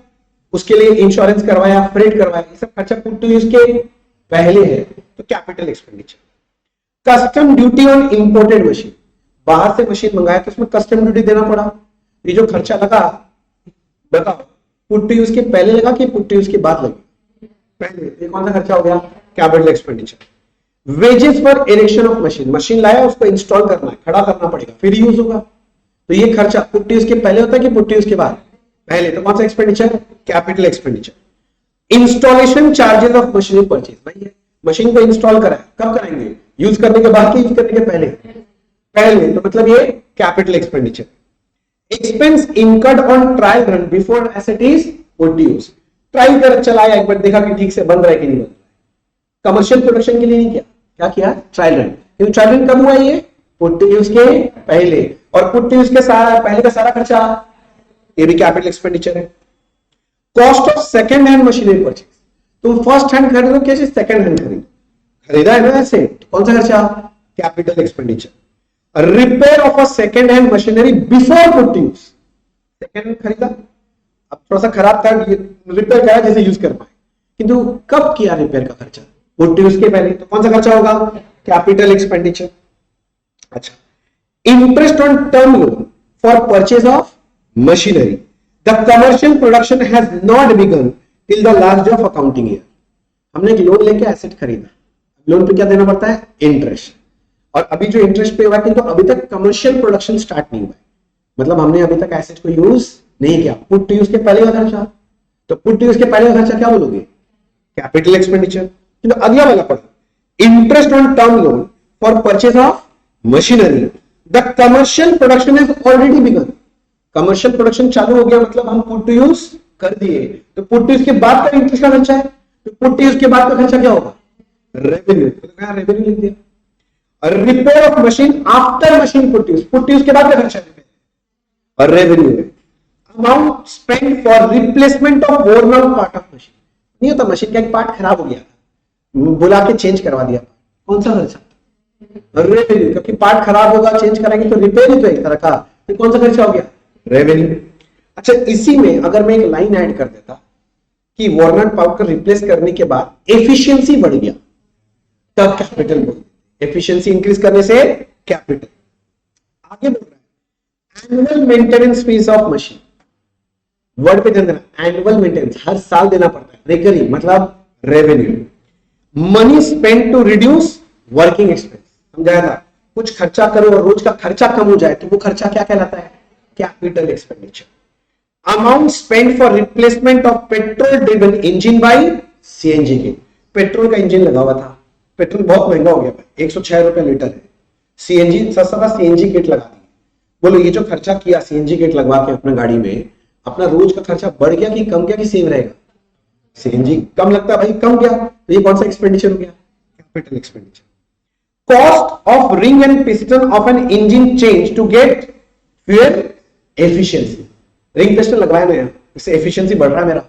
उसके लिए इंश्योरेंस करवाया, फ्रेट करवाया, ये सब खर्चा पुट टू यूज के पहले है, तो capital expenditure. Custom duty on imported machine, बाहर से मशीन मंगाया तो उसमें कस्टम ड्यूटी देना पड़ा। ये जो खर्चा लगा बताओ, पुट टू यूज के पहले लगा कि पुट टू यूज के बाद लगा? पहले। ये कौन सा खर्चा हो गया? Capital expenditure. Wages for erection of machine, machine लाया उसको इंस्टॉल करना है, खड़ा करना पड़ेगा, फिर यूज होगा, तो ये खर्चा पुट टू यूज के पहले होता है कि पुट टू यूज के बाद? पहले। तो कौन सा expenditure? Capital expenditure. Installation charges of machinery purchase, भाई मशीन को इंस्टॉल कराया, कब कराएंगे? यूज करने के बाद कि यूज करने के पहले? पहले। तो मतलब ये capital expenditure. Expense incurred on trial run before asset is put to use, trial कर चलाया, एक बार देखा कि ठीक से बन रहा है कि नहीं बन रहा है। कमर्शियल प्रोडक्शन के लिए नहीं किया, क्या किया? Trial run. क्योंकि ट्रायल रन कब हुआ? ये पुट टू यूज के पहले, और पुट टू यूज के पहले का सारा खर्चा ये भी कैपिटल एक्सपेंडिचर है। Cost of second hand machinery purchase, तुम फर्स्ट हैंड खरीदो कैसे? सेकंड हैंड खरीदो, खरीदा है ना ऐसे, कौन सा खर्चा? Capital expenditure. Repair of a second hand machinery before put to use, second hand खरीदा, अब थोड़ा सा खराब था, रिपेयर करा जैसे यूज कर पाए, किंतु कब किया रिपेयर का खर्चा? पुट टू यूज के पहले, तो कौन सा खर्चा होगा? Capital expenditure. अच्छा, interest on term loan for purchase of machinery, the commercial production has not begun till the last day of accounting year. हमने एक लोन लेके एसेट खरीदा, लोन पे क्या देना पड़ता है? इंटरेस्ट। और अभी जो इंटरेस्ट पे हुआ है, तो अभी तक कमर्शियल प्रोडक्शन स्टार्ट नहीं हुआ है, मतलब हमने अभी तक एसेट को यूज नहीं किया। पुट टू यूज के पहले का खर्चा, तो पुट टू यूज के पहले का खर्चा क्या बोलोगे? Capital expenditure. तो अगला वाला पढ़ो, interest on term loan for purchase of machinery, the commercial production has already begun. Commercial production चालू हो गया, मतलब हम पुट टू यूज कर दिए, तो पुट टू यूज के बाद का इंटरेस्ट का खर्चा है, तो पुट टू यूज के बाद का खर्चा क्या होगा? रेवेन्यू। तो यहां रेवेन्यू लिख दिया। और repair of machine after machine put to use के बाद का खर्चा है और रेवेन्यू है। Amount spend for replacement of worn out part of machine, नहीं होता मशीन का एक पार्ट खराब हो गया, बुला के चेंज करवा दिया, कौन सा खर्चा? रेवेन्यू। क्योंकि पार्ट खराब होगा, चेंज कराएंगे तो रिपेयर ही तो एक तरह का, तो कौन सा खर्चा हो गया? रेवेन्यू। अच्छा, इसी में अगर मैं एक लाइन ऐड कर देता कि worn out पार्ट को रिप्लेस करने के बाद एफिशिएंसी बढ़ गया, तब कैपिटल बोल, एफिशिएंसी इंक्रीज करने से कैपिटल। आगे बोल रहा है annual maintenance fees of machine, word पे ध्यान देना, एनुअल मेंटेनेंस हर साल देना पड़ता है, रिकरिंग मतलब revenue. Money spend to reduce working expense समझाया था। कुछ खर्चा करो और रोज का खर्चा कम हो जाए तो वो खर्चा क्या कहलाता है? Capital expenditure. Amount spend for replacement of petrol driven engine by CNG के। पेट्रोल का इंजन लगा हुआ था, पेट्रोल बहुत महंगा हो गया भाई, 106 रुपए लीटर है। सीएनजी सस्ता सीएनजी किट लगा दी। बोलो ये जो खर्चा किया सीएनजी किट लगवा के अपने गाड़ी में, अपना रोज का खर्चा बढ़ गया कि कम गया कि सेम रहेगा? सीएनजी कम लगता है भाई, कम गया, तो ये कौन सा एक्सपेंडिचर हो गया? Capital expenditure. Cost of ring and piston of an engine change to get fuel efficiency. Ring piston लगवाया नया, इससे एफिशिएंसी बढ़ रहा है मेरा,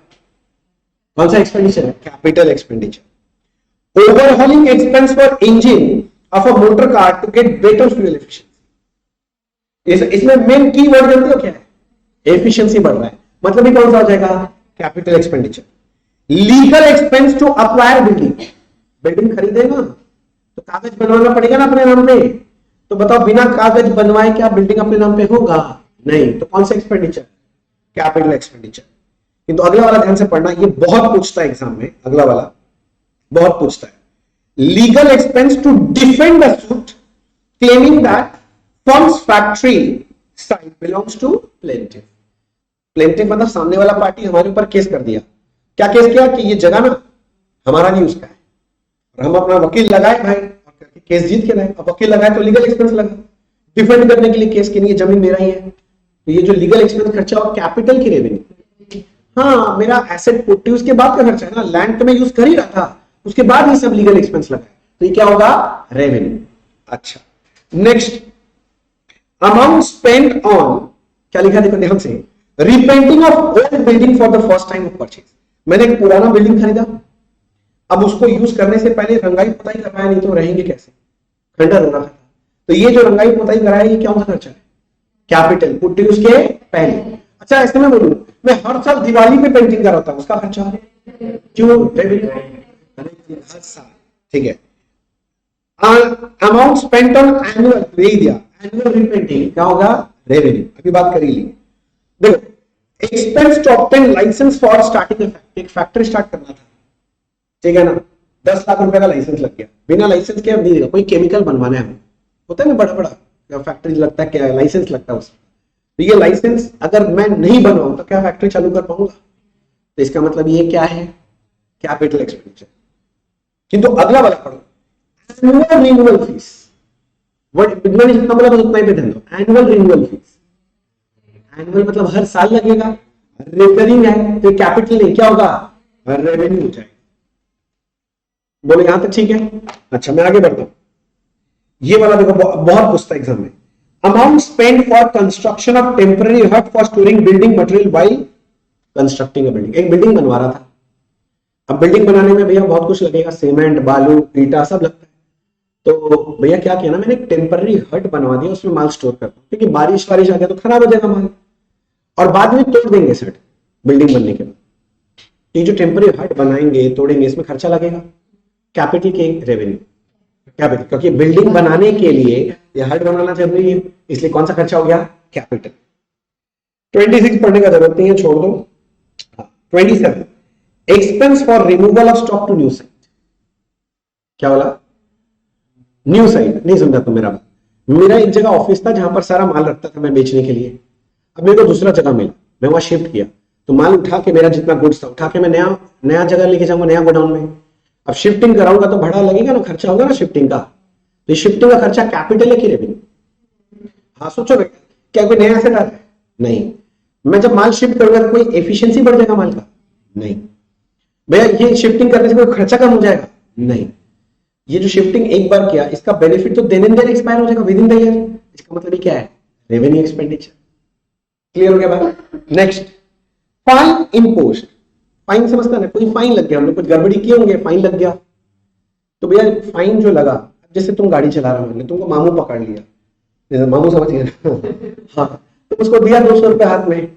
कौन सा एक्सपेंडिचर है? Capital expenditure. Overhauling expense for engine of a motor car to get better fuel efficiency. इसमें मेन की वर्ड जानते हो क्या है? एफिशिएंसी बढ़ रहा है, मतलब ये कौन सा हो जाएगा? Capital expenditure. Legal expense to acquire building. Building खरीदेगा तो कागज बनवाना पड़ेगा ना अपने नाम पे, तो बताओ बिना कागज बनवाए क्या बिल्डिंग अपने नाम पे होगा? नहीं, तो कौन सा एक्सपेंडिचर? Capital expenditure. किंतु अगला वाला ध्यान से पढ़ना, ये बहुत पूछता है एग्जाम में, अगला वाला बहुत पूछता है। Legal expense to defend the suit claiming that firm's factory site belongs to plaintiff. Plaintiff मतलब सामने वाला पार्टी हमारे ऊपर केस कर दिया। क्या केस किया? कि ये जगह ना हमारा नहीं उसका है, और हम अपना वकील लगाए भाई और करके केस जीत के लाए। अब वकील लगाए तो लीगल एक्सपेंस लगा, डिफेंड करने के लिए केस के लिए जमीन मेरा ही है, तो ये जो लीगल एक्सपेंस खर्चा हो कैपिटल की रेवेन्यू। हाँ, मेरा एसेट पुट्टी उसके बाद का खर्चा है ना, लैंड तो मैं यूज कर ही रहा था, उसके बाद ये सब लीगल एक्सपेंस लगा, तो ये क्या होगा? रेवेन्यू। अच्छा, नेक्स्ट, अमाउंट स्पेंड ऑन, क्या लिखा देखो ध्यान से, repenting of old building for the first time of purchase. मैंने एक पुराना बिल्डिंग खरीदा, अब उसको यूज करने से पहले रंगाई पुताई करवाया, नहीं तो रहेंगे कैसे, खंडर हो रहा था। तो ये जो रंगाई पुताई कराया, ये क्या खर्चा है? कैपिटल, पुट्टी उसके पहले। अच्छा, ऐसे में बोलूं, मैं हर साल दिवाली पे पेंटिंग कराता हूं, उसका खर्चा है क्यों? हर साल, ठीक है। अमाउंट स्पेंट ऑन एनुअल, दे दिया, एनुअल रिपेंटिंग क्या होगा? रेवेन्यू। अभी बात करी ली, देखो, expense to obtain licence for starting a factory. एक फैक्ट्री स्टार्ट करना था, ठीक है ना, 10 लाख रुपए का लाइसेंस लग गया, बिना लाइसेंस के अब नहीं देगा, कोई केमिकल बनवाना है, होता है ना बड़ा बड़ा फैक्ट्री लगता है, क्या लाइसेंस लगता है उसका, तो ये लाइसेंस अगर मैं नहीं बनवाऊं तो क्या फैक्ट्री चालू कर पाऊंगा? तो इसका मतलब ये क्या है? Capital expenditure. किंतु अगला वाला पढ़ो, एनुअल रिन्यूअल फीस। वर्ड जितना मतलब उतना ही पे ध्यान दो। एनुअल रिन्यूअल फीस, एनुअल मतलब हर साल लगेगा, रिकरिंग है तो कैपिटल नहीं, क्या होगा? रेवेन्यू हो जाएगा। बोलो यहां तक ठीक है? अच्छा, मैं आगे बढ़ता हूं। ये वाला देखो बहुत पूछता है एग्जाम में। Amount spend for construction of temporary hut for storing building material while constructing a building. एक बिल्डिंग बनवा रहा था, अब बिल्डिंग बनाने में भैया बहुत कुछ लगेगा, सीमेंट, बालू, ईटा सब लगता है, तो भैया क्या किया ना, मैंने एक टेम्पररी हट बनवा दिया, उसमें माल स्टोर करता हूं, क्योंकि बारिश वारिश आ गया तो खराब हो जाएगा माल, और बाद में तोड़ देंगे सेट बिल्डिंग बनने के बाद। ये जो टेम्पररी हट बनाएंगे तोड़ेंगे, इसमें खर्चा लगेगा, कैपिटल के रेवेन्यू, कैपिटल, क्योंकि बिल्डिंग बनाने के लिए ये हट बनाना जरूरी है, इसलिए कौन सा खर्चा हो गया? कैपिटल। 26 पढ़ने का जरूरत नहीं है, छोड़ दो। 27, expense for removal of stock to new site. क्या बोला? न्यू साइट नहीं समझा तो मेरा बात। मेरा एक जगह ऑफिस था जहां पर सारा माल रखता था मैं बेचने के लिए, अब मेरे को दूसरा जगह मिला, मैं वहां शिफ्ट किया, तो माल उठा के, मेरा जितना गुड्स था उठा के मैं नया जगह लेके जाऊंगा, नया गोडाउन में। अब शिफ्टिंग कराऊंगा तो भाड़ा लगेगा ना, खर्चा होगा ना शिफ्टिंग का, तो शिफ्टिंग का खर्चा कैपिटल है कि रेवेन्यू? हाँ सोचो, क्या कोई नया एसेट आ रहा है? नहीं। मैं जब माल शिफ्ट करूंगा तो कोई एफिशिएंसी बढ़ जाएगा माल का? नहीं। भैया ये शिफ्टिंग करने से कोई खर्चा कम हो जाएगा? नहीं। ये जो शिफ्टिंग एक बार किया, इसका बेनिफिट तो देन एंड देन एक्सपायर हो जाएगा विद इन द ईयर, इसका मतलब ये क्या है? Revenue expenditure. क्लियर हो गया भाई? Next, fine imposed. फाइन समझता है ना, कोई फाइन लग गया, हमने कुछ गड़बड़ी किए होंगे, फाइन लग गया, तो भैया फाइन जो लगा, जैसे तुम गाड़ी चला रहे हो, तुमको मामू पकड़ लिया, जैसे मामू समझ गए हाँ, तो उसको दिया 200 रुपए हाथ में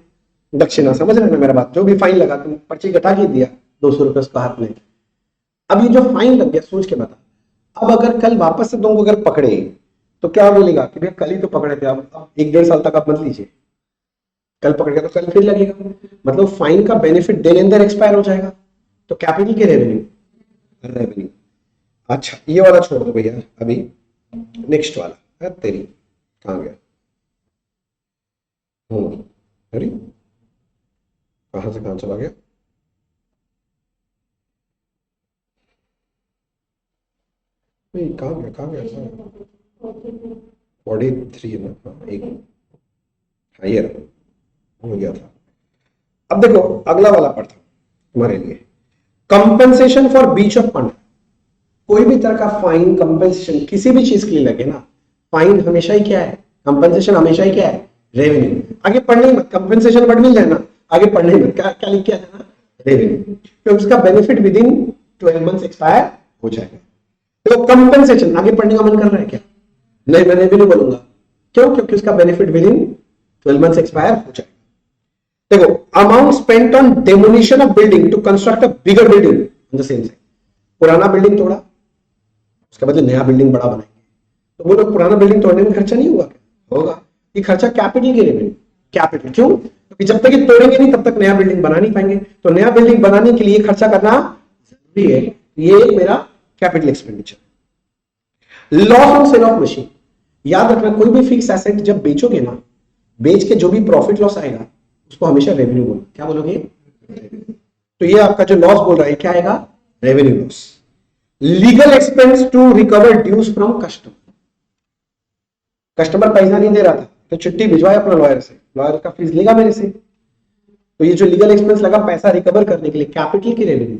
दक्षिणा, समझ रहे ना मेरा बात, जो भी फाइन लगा तुम पर्ची कटा के दिया 200 रुपए उसका हाथ में। अब ये जो फाइन लग गया, सोच के बता, अब अगर कल वापस से तुमको अगर पकड़े तो क्या बोलेगा कि भैया कल ही तो पकड़े थे, अब 1-1.5 साल तक आप मत लीजिए, कल पकड़ गया तो कल फिर लगेगा, मतलब फाइन का benefit then and then expire हो जाएगा, तो कैपिटल के रेवेन्यू। अच्छा ये वाला छोड़ दो भैया अभी, नेक्स्ट वाला तेरी कहाँ गया? अरे कहाँ से कहाँ चला गया? नहीं कहाँ गया, कहाँ गया? 43 है ना? हाँ एक, हाँ ये हो गया था। अब देखो अगला वाला पढ़ता हूं तुम्हारे लिए, compensation for breach of fund. कोई भी तरह का फाइन, कंपेंसेशन किसी भी चीज के लिए लगे ना, फाइन हमेशा ही क्या है, कंपेंसेशन हमेशा ही क्या है, रेवेन्यू। आगे पढ़ने मत, कंपेंसेशन वर्ड मिल जाए ना, आगे पढ़ने मत, क्या क्या लिख के आना, रेवेन्यू, तो उसका benefit within 12 months expire हो जाएगा। तो कंपेंसेशन आगे पढ़ने का मन कर रहा है क्या? नहीं, मैं भी नहीं बोलूंगा। क्यों? क्योंकि उसका benefit within 12 months expire हो जाएगा। देखो, amount spent on demolition of building to construct a bigger building on the same site. पुराना बिल्डिंग तोड़ा, उसके बदले नया बिल्डिंग बड़ा बनाएंगे, तो वो लोग पुराना बिल्डिंग तोड़ने में खर्चा नहीं होगा क्या? होगा। ये खर्चा कैपिटल के रेवेन्यू, कैपिटल। क्यों? क्योंकि जब तक ये तोड़ेंगे नहीं तब तक नया बिल्डिंग बना नहीं पाएंगे, तो नया बिल्डिंग बनाने के लिए खर्चा करना जरूरी है। ये मेरा capital expenditure. Loss on sale of machine, याद रखना कोई भी फिक्स एसेट जब बेचोगे ना, बेच के जो भी प्रॉफिट लॉस आएगा उसको हमेशा रेवेन्यू बोलो। क्या बोलोगे? तो ये आपका जो लॉस बोल रहा है क्या आएगा? Revenue loss. Legal expense to recover dues from customer, customer पैसा नहीं दे रहा था तो चिट्ठी भिजवाए अपना लॉयर से, लॉयर का फीस लेगा मेरे से, तो ये जो लीगल एक्सपेंस लगा पैसा रिकवर करने के लिए, कैपिटल की रेवेन्यू,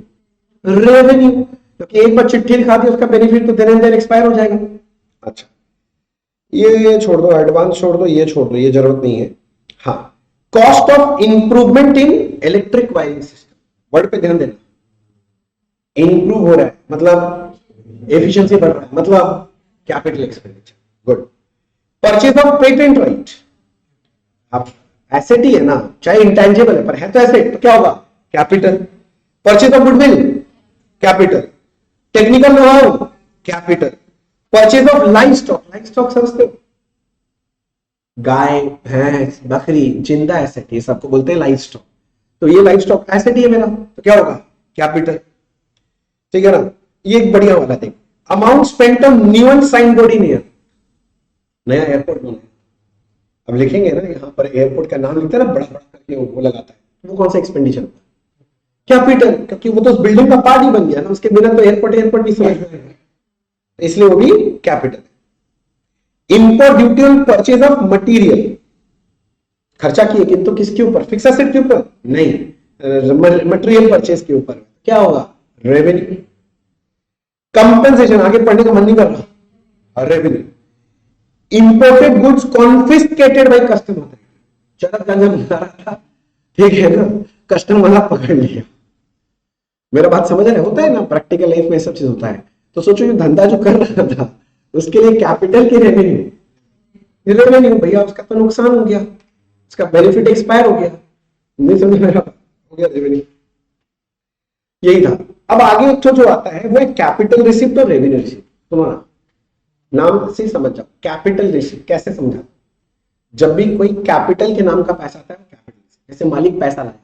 रेवेन्यू, क्योंकि एक बार चिट्ठी लिखा दी उसका बेनिफिट तो देन एंड देन एक्सपायर हो जाएगा। अच्छा ये छोड़ दो, एडवांस छोड़ दो, ये छोड़ दो, ये जरूरत नहीं है। हाँ, cost of improvement in electric wiring system, word पे ध्यान देना, इंप्रूव हो रहा है मतलब एफिशिएंसी बढ़ रहा है, मतलब capital expenditure. Good. Purchase of patent right, अब एसेट ही है ना, चाहे इंटेंजिबल है पर है तो एसेट, तो क्या होगा? Capital. Purchase of goodwill, capital. Technical know how, capital. Purchase of live stock, live stock समझते हो, गाय भैंस बकरी जिंदा एसेट, ये सबको बोलते हैं लाइव स्टॉक, तो ये लाइव स्टॉक एसेट ही है मेरा, तो क्या होगा? कैपिटल। ठीक है ना? ये एक बढ़िया वाला देख, amount spent on new and sign board in year, नया एयरपोर्ट बना, अब लिखेंगे ना यहाँ पर एयरपोर्ट का नाम लिखते हैं ना बड़ा बड़ा करके वो लगाता है, वो कौन सा एक्सपेंडिचर? कैपिटल, क्योंकि वो तो उस बिल्डिंग का पार्ट ही बन गया ना, उसके बिना तो एयरपोर्ट एयरपोर्ट नहीं समझ में, इसलिए वो भी capital. Import duty on purchase of material, खर्चा किए किंतु किसके ऊपर? फिक्स एसेट के ऊपर नहीं, मटेरियल परचेज के ऊपर, क्या होगा? रेवेन्यू। कंपेंसेशन, आगे पढ़ने का मन नहीं कर रहा, revenue. Imported goods confiscated by customer, चरक गांजा बना रहा था, ठीक है ना, कस्टमर वाला पकड़ लिया। मेरा बात समझ रहे? होता है ना प्रैक्टिकल लाइफ में सब चीज होता है। तो सोचो ये धंधा जो कर रहा था उसके लिए कैपिटल की रेवेन्यू, रेवेन्यू भैया उसका तो नुकसान हो गया, उसका बेनिफिट एक्सपायर हो गया, नहीं समझ में हो गया रेवेन्यू, यही था। अब आगे एक जो आता है वो है कैपिटल रिसिप्ट और रेवेन्यू रिसिप्ट। तुम्हारा नाम से समझ जाओ, कैपिटल रिसिप्ट कैसे समझा? जब भी कोई कैपिटल के नाम का पैसा आता है कैपिटल, जैसे मालिक पैसा लाया,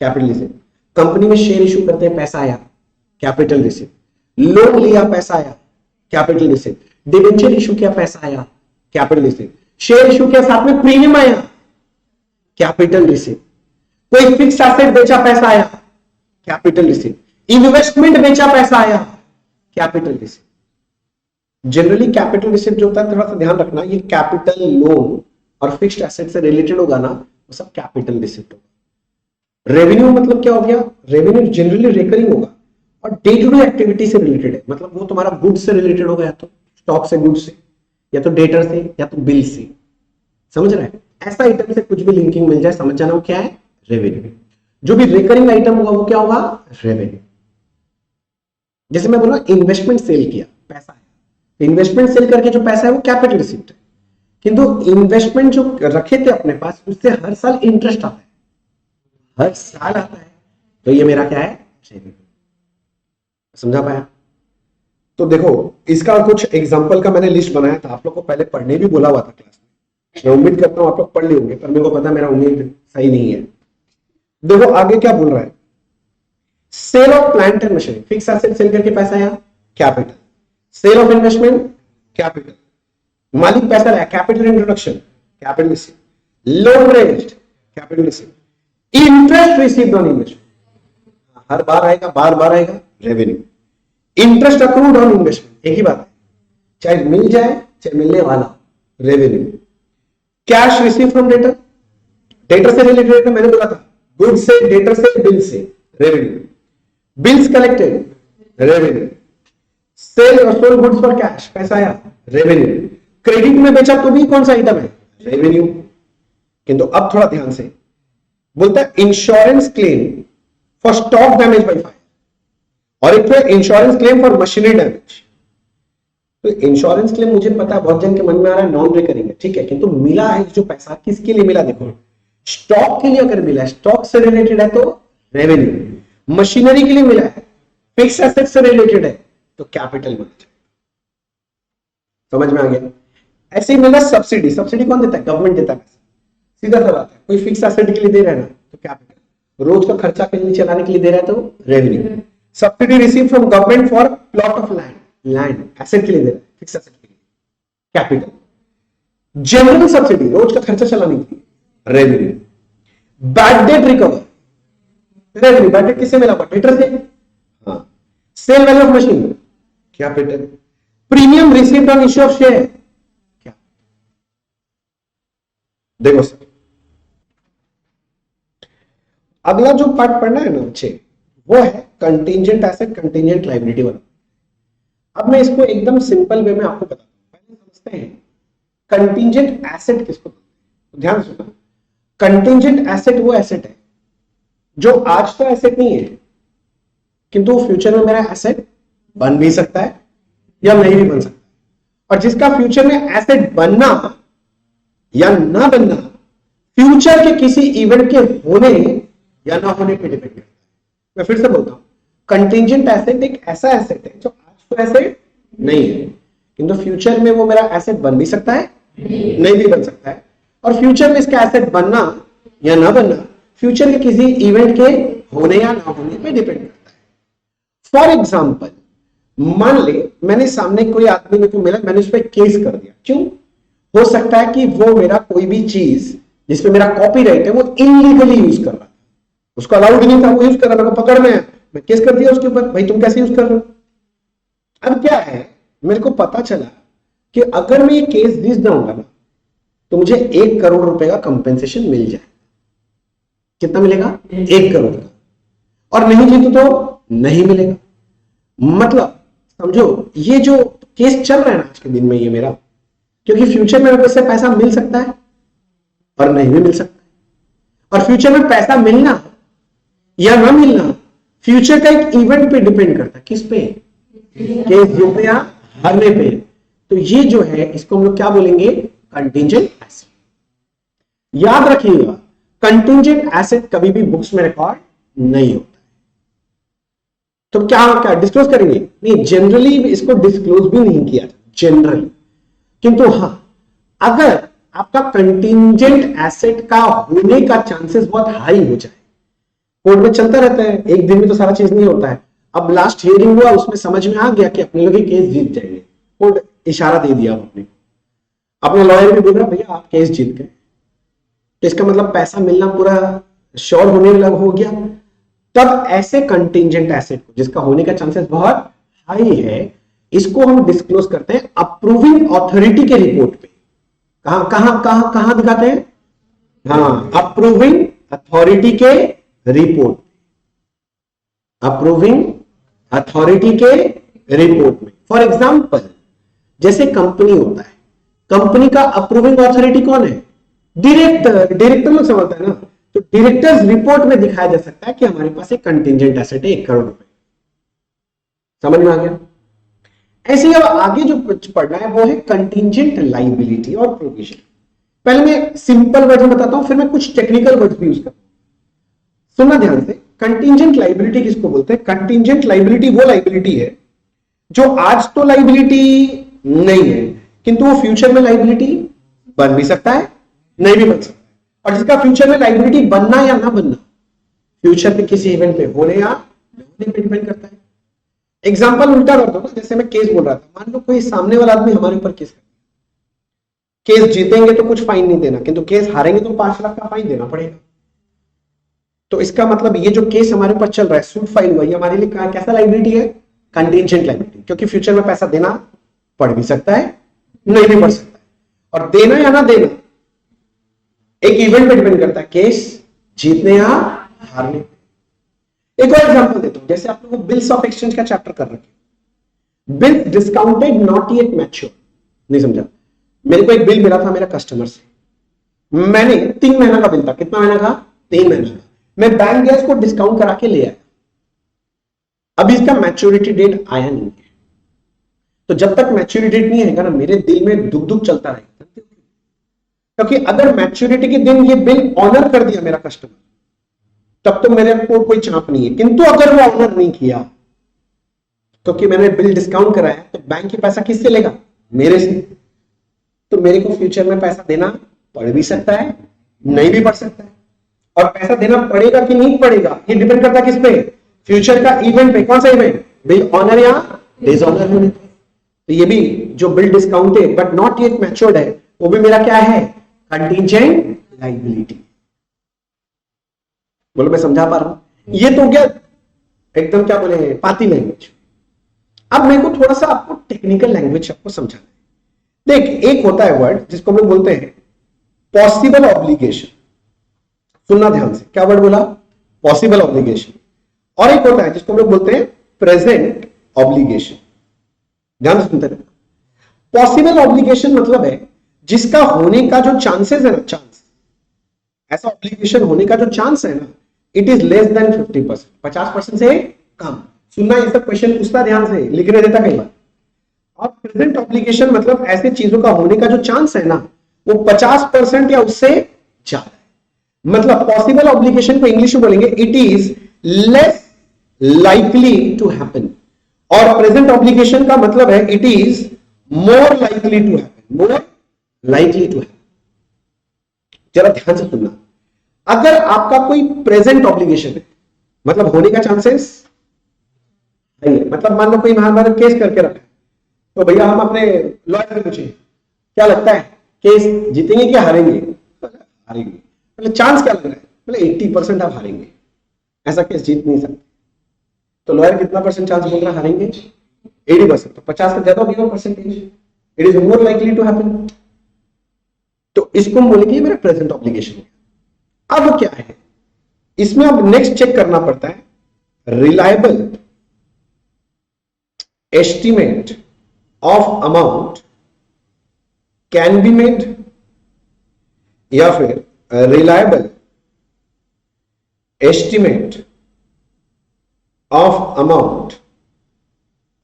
कैपिटल रिसिप्ट। कंपनी में शेयर इशू करते हैं, पैसा आया, कैपिटल रिसिप्ट। लोन लिया, पैसा आया, कैपिटल रिसिप्ट। डिवेंचर इशू किया, पैसा आया, कैपिटल रिसिप्ट। शेयर इशू किया, साथ में प्रीमियम आया, कैपिटल रिसिप्ट। कोई फिक्स एसेट बेचा, पैसा आया, कैपिटल रिसिप्ट। इन्वेस्टमेंट बेचा, पैसा आया, capital receipt. Generally capital receipt जो होता है, थोड़ा सा ध्यान रखना, ये कैपिटल, लोन और फिक्स्ड एसेट से रिलेटेड होगा ना, वो सब कैपिटल रिसिप्ट होगा। रेवेन्यू मतलब क्या हो गया? रेवेन्यू जनरली रिकरिंग होगा और डे टू डे एक्टिविटी से रिलेटेड है, मतलब वो तुम्हारा गुड्स से रिलेटेड होगा, या तो स्टॉक से, गुड्स से, या तो डेटर से, या तो बिल से। समझ रहा है? ऐसा आइटम से कुछ भी लिंकिंग मिल जाए, समझ जाना वो क्या है? रेवेन्यू। जो भी रिकरिंग आइटम होगा वो क्या होगा? रेवेन्यू। जैसे मैं बोला इन्वेस्टमेंट सेल किया, पैसा है, इन्वेस्टमेंट सेल करके जो पैसा है वो कैपिटल रिसिप्ट है, किंतु इन्वेस्टमेंट जो रखे थे अपने पास उससे हर साल इंटरेस्ट आता है, हर साल आता है, तो ये मेरा क्या है? समझा पाया? तो देखो इसका कुछ एग्जांपल का मैंने लिस्ट बनाया था, आप लोग को पहले पढ़ने भी बोला हुआ था क्लास में, मैं उम्मीद करता हूं आप लोग पढ़ लिए होंगे, पर मेरे को पता मेरा उम्मीद सही नहीं है। देखो आगे क्या बोल रहा है, sale of plant and machinery, fix asset sale करके पैसा आया, capital, sale of investment capital, मालिक पैसा लाया capital introduction capital receive, loan raised capital receive, interest received on investment हर बार आएगा, बार बार आएगा revenue, interest accrued on investment एक ही बात है, चाहे मिल जाए चाहे मिलने वाला revenue, cash receive from debtor, debtor से रिलेटेड मैंने बोला था, गुड से, डेटर से, बिल से revenue, bills collected revenue, sale और सोल्ड गुड्स फॉर कैश पैसा आया रेवेन्यू, क्रेडिट में बेचा तो भी कौन सा आइटम है रेवेन्यू। किंतु अब थोड़ा ध्यान से बोलता है insurance claim for stock damage by fire और एक तो insurance claim for machinery damage. तो इंश्योरेंस क्लेम मुझे पता है बहुत जन के मन में आ रहा है नॉन रिकरिंग है, ठीक है, किंतु मिला है जो पैसा किसके लिए मिला, देखो स्टॉक के लिए अगर मिला है, स्टॉक से रिलेटेड है तो रेवेन्यू, मशीनरी के लिए मिला है, फिक्स एसेट से रिलेटेड है तो कैपिटल बन जाए। समझ में आ गया। ऐसे ही मिला सब्सिडी, सब्सिडी कौन देता है, गवर्नमेंट देता है पैसा, सीधा सा बात है, कोई फिक्स एसेट के लिए दे रहा है ना तो कैपिटल, रोज का खर्चा के लिए चलाने के लिए दे रहा है तो revenue, subsidy receive from government for plot of land, land asset के लिए दे रहा है, फिक्स एसेट के लिए कैपिटल, जनरल सब्सिडी रोज का खर्चा चलाने के लिए revenue, bad debt recover revenue, bad debt किससे मिला, डेटर से, हाँ, sale value of machine capital, premium received on issue of share क्या, देखो सर अगला जो पार्ट पढ़ना है ना बच्चे वो है कंटीजेंट एसेट कंटीजेंट लायबिलिटी वाला। अब मैं इसको एकदम सिंपल वे में आपको बताता हूं, पहले समझते हैं कंटीजेंट एसेट किसको बोलते हैं। ध्यान सुनना, कंटीजेंट एसेट वो एसेट है जो आज तो एसेट नहीं है किंतु फ्यूचर में मेरा एसेट बन भी सकता है या नहीं भी बन सकता है, और जिसका फ्यूचर में एसेट बनना या ना बनना फ्यूचर के किसी इवेंट के होने या ना होने पे डिपेंड करता है। मैं फिर से बोलता हूं, कंटीजेंट एसेट एक ऐसा एसेट है जो आज तो एसेट नहीं है किंतु फ्यूचर में वो मेरा एसेट बन भी सकता है नहीं भी बन सकता है, और फ्यूचर में इसका एसेट बनना या ना बनना फ्यूचर के किसी इवेंट के होने या ना होने पे डिपेंड करता है। फॉर एग्जाम्पल मान ले मैंने सामने कोई आदमी मेरे को मिला, मैंने उस पर केस कर दिया, क्यों, हो सकता है कि वो मेरा कोई भी चीज जिसपे मेरा कॉपीराइट है वो इलीगली यूज कर रहा था, उसको अलाउड नहीं था, वो यूज कर रहा था, मेरे को पकड़ में है, मैं केस कर दिया उसके ऊपर, भाई तुम कैसे यूज कर रहे हो। अब क्या है, मेरे को पता चला कि अगर मैं ये केस जीत जाऊंगा ना तो मुझे 1 करोड़ रुपए का कंपेंसेशन मिल जाए। कितना मिलेगा, 1 करोड़ का, और नहीं जीतू तो नहीं मिलेगा। मतलब समझो ये जो केस चल रहा है ना आज के दिन में ये मेरा, क्योंकि फ्यूचर में मेरे से पैसा मिल सकता है और नहीं भी मिल सकता है, और फ्यूचर में पैसा मिलना या ना मिलना फ्यूचर का एक इवेंट पे डिपेंड करता है, किस पे, केस जीतने या हारने पे। तो ये जो है इसको हम लोग क्या बोलेंगे, कंटीजेंट एसेट। याद रखिएगा कंटीजेंट एसेट कभी भी बुक्स में रिकॉर्ड नहीं होता है। तो क्या क्या डिस्क्लोज करेंगे, नहीं जनरली इसको डिस्क्लोज भी नहीं किया जनरली, किंतु हाँ अगर आपका कंटीजेंट एसेट का होने का चांसेस बहुत हाई हो जाए, कोर्ट में चलता रहता है, एक दिन में तो सारा चीज नहीं होता है। अब लास्ट हियरिंग हुआ, उसमें समझ में आ गया कि अपने लोग केस जीत जाएंगे, कोर्ट इशारा दे दिया अपने लॉयर भी बोल रहा भैया आप केस जीत गए, तो इसका मतलब पैसा मिलना पूरा श्योर होने लग हो गया। तब ऐसे कंटीजेंट एसेट को जिसका होने का चांसेस बहुत हाई है, इसको हम डिस्क्लोज करते हैं अप्रूविंग अथॉरिटी के रिपोर्ट पे। कहां कहां कहां कहां दिखाते हैं, हाँ अप्रूविंग अथॉरिटी के रिपोर्ट, अप्रूविंग अथॉरिटी के रिपोर्ट में। फॉर एग्जांपल जैसे कंपनी होता है, कंपनी का अप्रूविंग अथॉरिटी कौन है, डायरेक्टर, डायरेक्टर लोग समझता है ना, तो डायरेक्टर्स रिपोर्ट में दिखाया जा सकता है कि हमारे पास एक कंटीजेंट एसेट है 1 करोड़ रुपए। समझ में आ गया। ऐसे ही अब आगे जो पढ़ना है वो है कंटीजेंट लायबिलिटी और प्रोविजन। पहले मैं सिंपल वर्ड में बताता हूं, फिर मैं कुछ टेक्निकल वर्ड्स भी यूज करता हूं। सुनना ध्यान से, कंटीजेंट लायबिलिटी किसको बोलते हैं, कंटीजेंट लायबिलिटी वो लायबिलिटी है जो आज तो लायबिलिटी नहीं है किंतु वो फ्यूचर में लायबिलिटी बन भी सकता है नहीं भी बन सकता है, और जिसका फ्यूचर में लायबिलिटी बनना या ना बनना फ्यूचर के किसी इवेंट पे होने या नहीं पे डिपेंड करता है। एग्जाम्पल उल्टा कर दो ना, जैसे मैं केस बोल रहा था, मान लो कोई सामने वाला आदमी हमारे ऊपर केस कर, केस जीतेंगे तो कुछ फाइन नहीं देना, किंतु केस हारेंगे तो 5 लाख का फाइन देना पड़ेगा। तो इसका मतलब ये जो केस हमारे ऊपर चल रहा है, सूट फाइल हुआ, ये हमारे लिए कैसा लाइबिलिटी है? कंटीजेंट लाइबिलिटी, क्योंकि फ्यूचर में पैसा देना पड़ भी सकता है, नहीं भी पड़ सकता है। और देना या ना देना एक इवेंट पे डिपेंड करता है, केस जीतने या हारने। एक और एग्जांपल देता हूं, जैसे आप लोगों को बिल्स ऑफ एक्सचेंज का चैप्टर कर रखे, bills discounted not yet mature, नहीं समझा? मेरे को एक बिल मिला था मेरा कस्टमर से, मैंने 3 महीना का बिल था, कितना महीना का? 3 महीना का। मैं बैंक गया, इसको डिस्काउंट करा के ले आया, अभी इसका मैच्योरिटी डेट आया नहीं है। तो जब तक मैच्योरिटी डेट नहीं आएगा ना, मेरे दिल में दुख दुख चलता रहेगा, क्योंकि अगर मैच्योरिटी के दिन ये बिल ऑनर कर दिया मेरा कस्टमर, तब तो मेरे को कोई चाप नहीं है। किंतु अगर वो ऑनर नहीं किया, क्योंकि मैंने बिल डिस्काउंट कराया, तो बैंक की पैसा किससे लेगा? मेरे से। तो मेरे को फ्यूचर में पैसा देना पड़ भी सकता है, नहीं भी पड़ सकता है। और पैसा देना पड़ेगा कि नहीं पड़ेगा, ये डिपेंड करता है किस पे? फ्यूचर का इवेंट पे। कौन सा इवेंट? बिल ऑनर या डिसऑनर होने पे। तो ये भी जो bill discounted but not yet matured है, वो भी मेरा क्या है? Contingent liability. बोलो मैं समझा पा रहा हूं? ये तो क्या एकदम क्या बोले पाती लैंग्वेज। अब मेरे को थोड़ा सा आपको टेक्निकल लैंग्वेज आपको समझाना है। देख, एक होता है वर्ड जिसको हम लोग बोलते हैं पॉसिबल ऑब्लिगेशन। सुनना ध्यान से, क्या वर्ड बोला? Possible obligation. और एक होता है जिसको हम लोग बोलते हैं प्रेजेंट ऑब्लिगेशन। ध्यान से सुनते रहना। पॉसिबल ऑब्लिगेशन मतलब है जिसका होने का जो चांसेस है ना, चांस, ऐसा ऑब्लिगेशन होने का जो चांस है ना, इट इज लेस देन 50%, 50% से कम। सुनना, ये सब क्वेश्चन पूछता ध्यान से, लिखने देता कई बार। और प्रेजेंट ऑब्लिगेशन मतलब ऐसे चीजों का होने का जो चांस है ना, वो 50% या उससे ज्यादा है। मतलब पॉसिबल ऑब्लिगेशन को इंग्लिश में बोलेंगे it is less likely to happen, और प्रेजेंट ऑब्लिगेशन का मतलब है it is more likely to happen, more likely to happen. जरा ध्यान से सुनना, अगर आपका कोई प्रेजेंट ऑब्लिगेशन है, मतलब होने का चांसेस नहीं है, मतलब मान लो कोई हमारा केस करके रखा है, तो भैया हम अपने लॉयर से पूछे क्या लगता है केस जीतेंगे क्या हारेंगे? हारेंगे। मतलब चांस क्या लग रहा है? मतलब 80% आप हारेंगे, ऐसा केस जीत नहीं सकते। तो लॉयर कितना परसेंट चांस बोल रहा है हारेंगे? 80%। तो 50 से ज्यादा होगा percentage, it is more likely to happen. तो इसको हम बोलेंगे मेरा प्रेजेंट ऑब्लिगेशन है। अब क्या है इसमें? अब नेक्स्ट चेक करना पड़ता है reliable estimate of amount can be made, या फिर reliable estimate of amount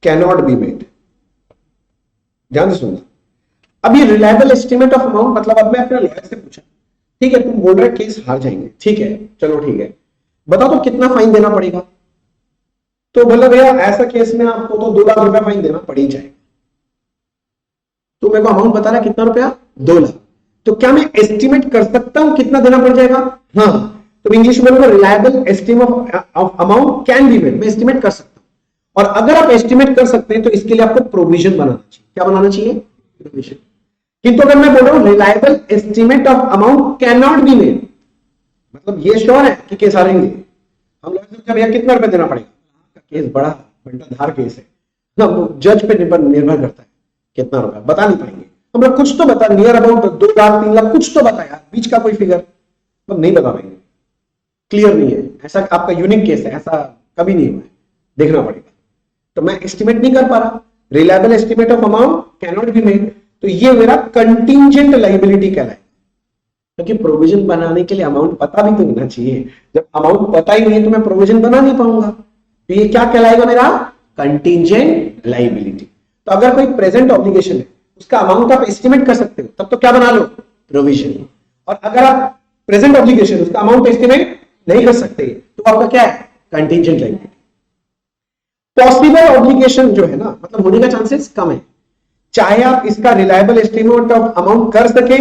can not be made. ध्यान से सुनना। अब ये रिलायबल एस्टिमेट ऑफ अमाउंट मतलब अब मैं अपने लॉयर से पूछा, ठीक है तुम बोल रहे केस हार जाएंगे, ठीक है चलो ठीक है, बताओ तो कितना फाइन देना पड़ेगा? तो बोला भैया ऐसा केस में आपको तो 2 लाख रुपया फाइन देना पड़ ही जाएगा। तो मेरे को अमाउंट बता रहा है कितना रुपया? 2 लाख। तो क्या मैं एस्टिमेट कर सकता हूं कितना देना पड़ जाएगा? हाँ। तो इंग्लिश में बोलूंगा reliable estimate of amount can be made, मैं एस्टिमेट कर सकता हूं। और अगर आप एस्टिमेट कर सकते हैं तो इसके लिए आपको प्रोविजन बनाना चाहिए। क्या बनाना चाहिए? प्रोविजन। किंतु अगर मैं बोल रहा हूं reliable estimate of amount can not be made, मतलब ये श्योर है कि केस हारेंगे, हम लोग सोचते भैया कितना रुपया देना पड़ेगा? केस बड़ा बंटाधार केस है ना, वो जज पे निर्भर करता है कितना रुपया, बता नहीं पाएंगे हम लोग। कुछ तो बता, नियर अबाउट 2 लाख 3 लाख कुछ तो बता यार, बीच का कोई फिगर मतलब नहीं बता पाएंगे, क्लियर नहीं है। ऐसा आपका यूनिक केस है, ऐसा कभी नहीं हुआ है, देखना पड़ेगा। तो मैं एस्टिमेट नहीं कर पा रहा, reliable estimate of amount can not be made, तो ये मेरा कंटीजेंट लायबिलिटी कहलाए, क्योंकि प्रोविजन बनाने के लिए अमाउंट पता भी तो होना चाहिए। जब अमाउंट पता ही नहीं है तो मैं प्रोविजन बना नहीं पाऊंगा, तो ये क्या कहलाएगा? मेरा कंटीजेंट लायबिलिटी। तो अगर कोई प्रेजेंट ऑब्लिगेशन है उसका अमाउंट आप एस्टिमेट कर सकते हो, तब तो क्या बना लो? प्रोविजन। और अगर आप प्रेजेंट ऑब्लिगेशन उसका अमाउंट एस्टिमेट नहीं कर सकते तो आपका क्या है? Contingent liability. पॉसिबल ऑब्लिगेशन जो है ना, मतलब होने का चांसेस कम है, चाहे आप इसका रिलायबल एस्टिमेट ऑफ अमाउंट कर सके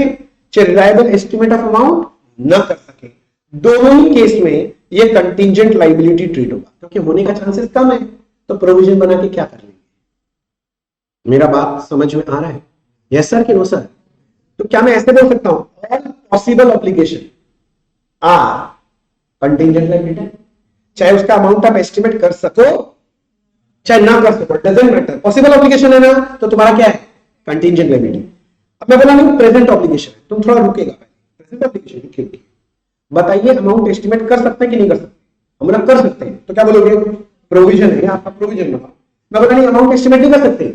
चाहे रिलायबल एस्टिमेट ऑफ अमाउंट न कर सके, दोनों ही केस में ये कंटीजेंट लायबिलिटी ट्रीट होगा, क्योंकि होने का चांसेस कम है। तो प्रोविजन बना के क्या कर लेंगे? मेरा बात समझ में आ रहा है? यस सर कि नो सर? तो क्या मैं ऐसे बोल सकता हूं all possible obligation are contingent liability, चाहे उसका अमाउंट आप एस्टिमेट कर सको चाहे ना कर सको, डजंट मैटर, पॉसिबल ऑब्लिगेशन है ना, तो तुम्हारा क्या है? Contingent liability. अब मैं बोला नहीं प्रेजेंट ऑब्लिगेशन है, तुम थोड़ा रुकेगा, प्रेजेंट ऑब्लिगेशन रुकिए, बताइए अमाउंट एस्टिमेट कर सकते हैं कि नहीं कर सकते? हम लोग कर सकते हैं, तो क्या बोलोगे? प्रोविजन है, आपका प्रोविजन बना। मैं बोला नहीं अमाउंट एस्टिमेट नहीं कर सकते,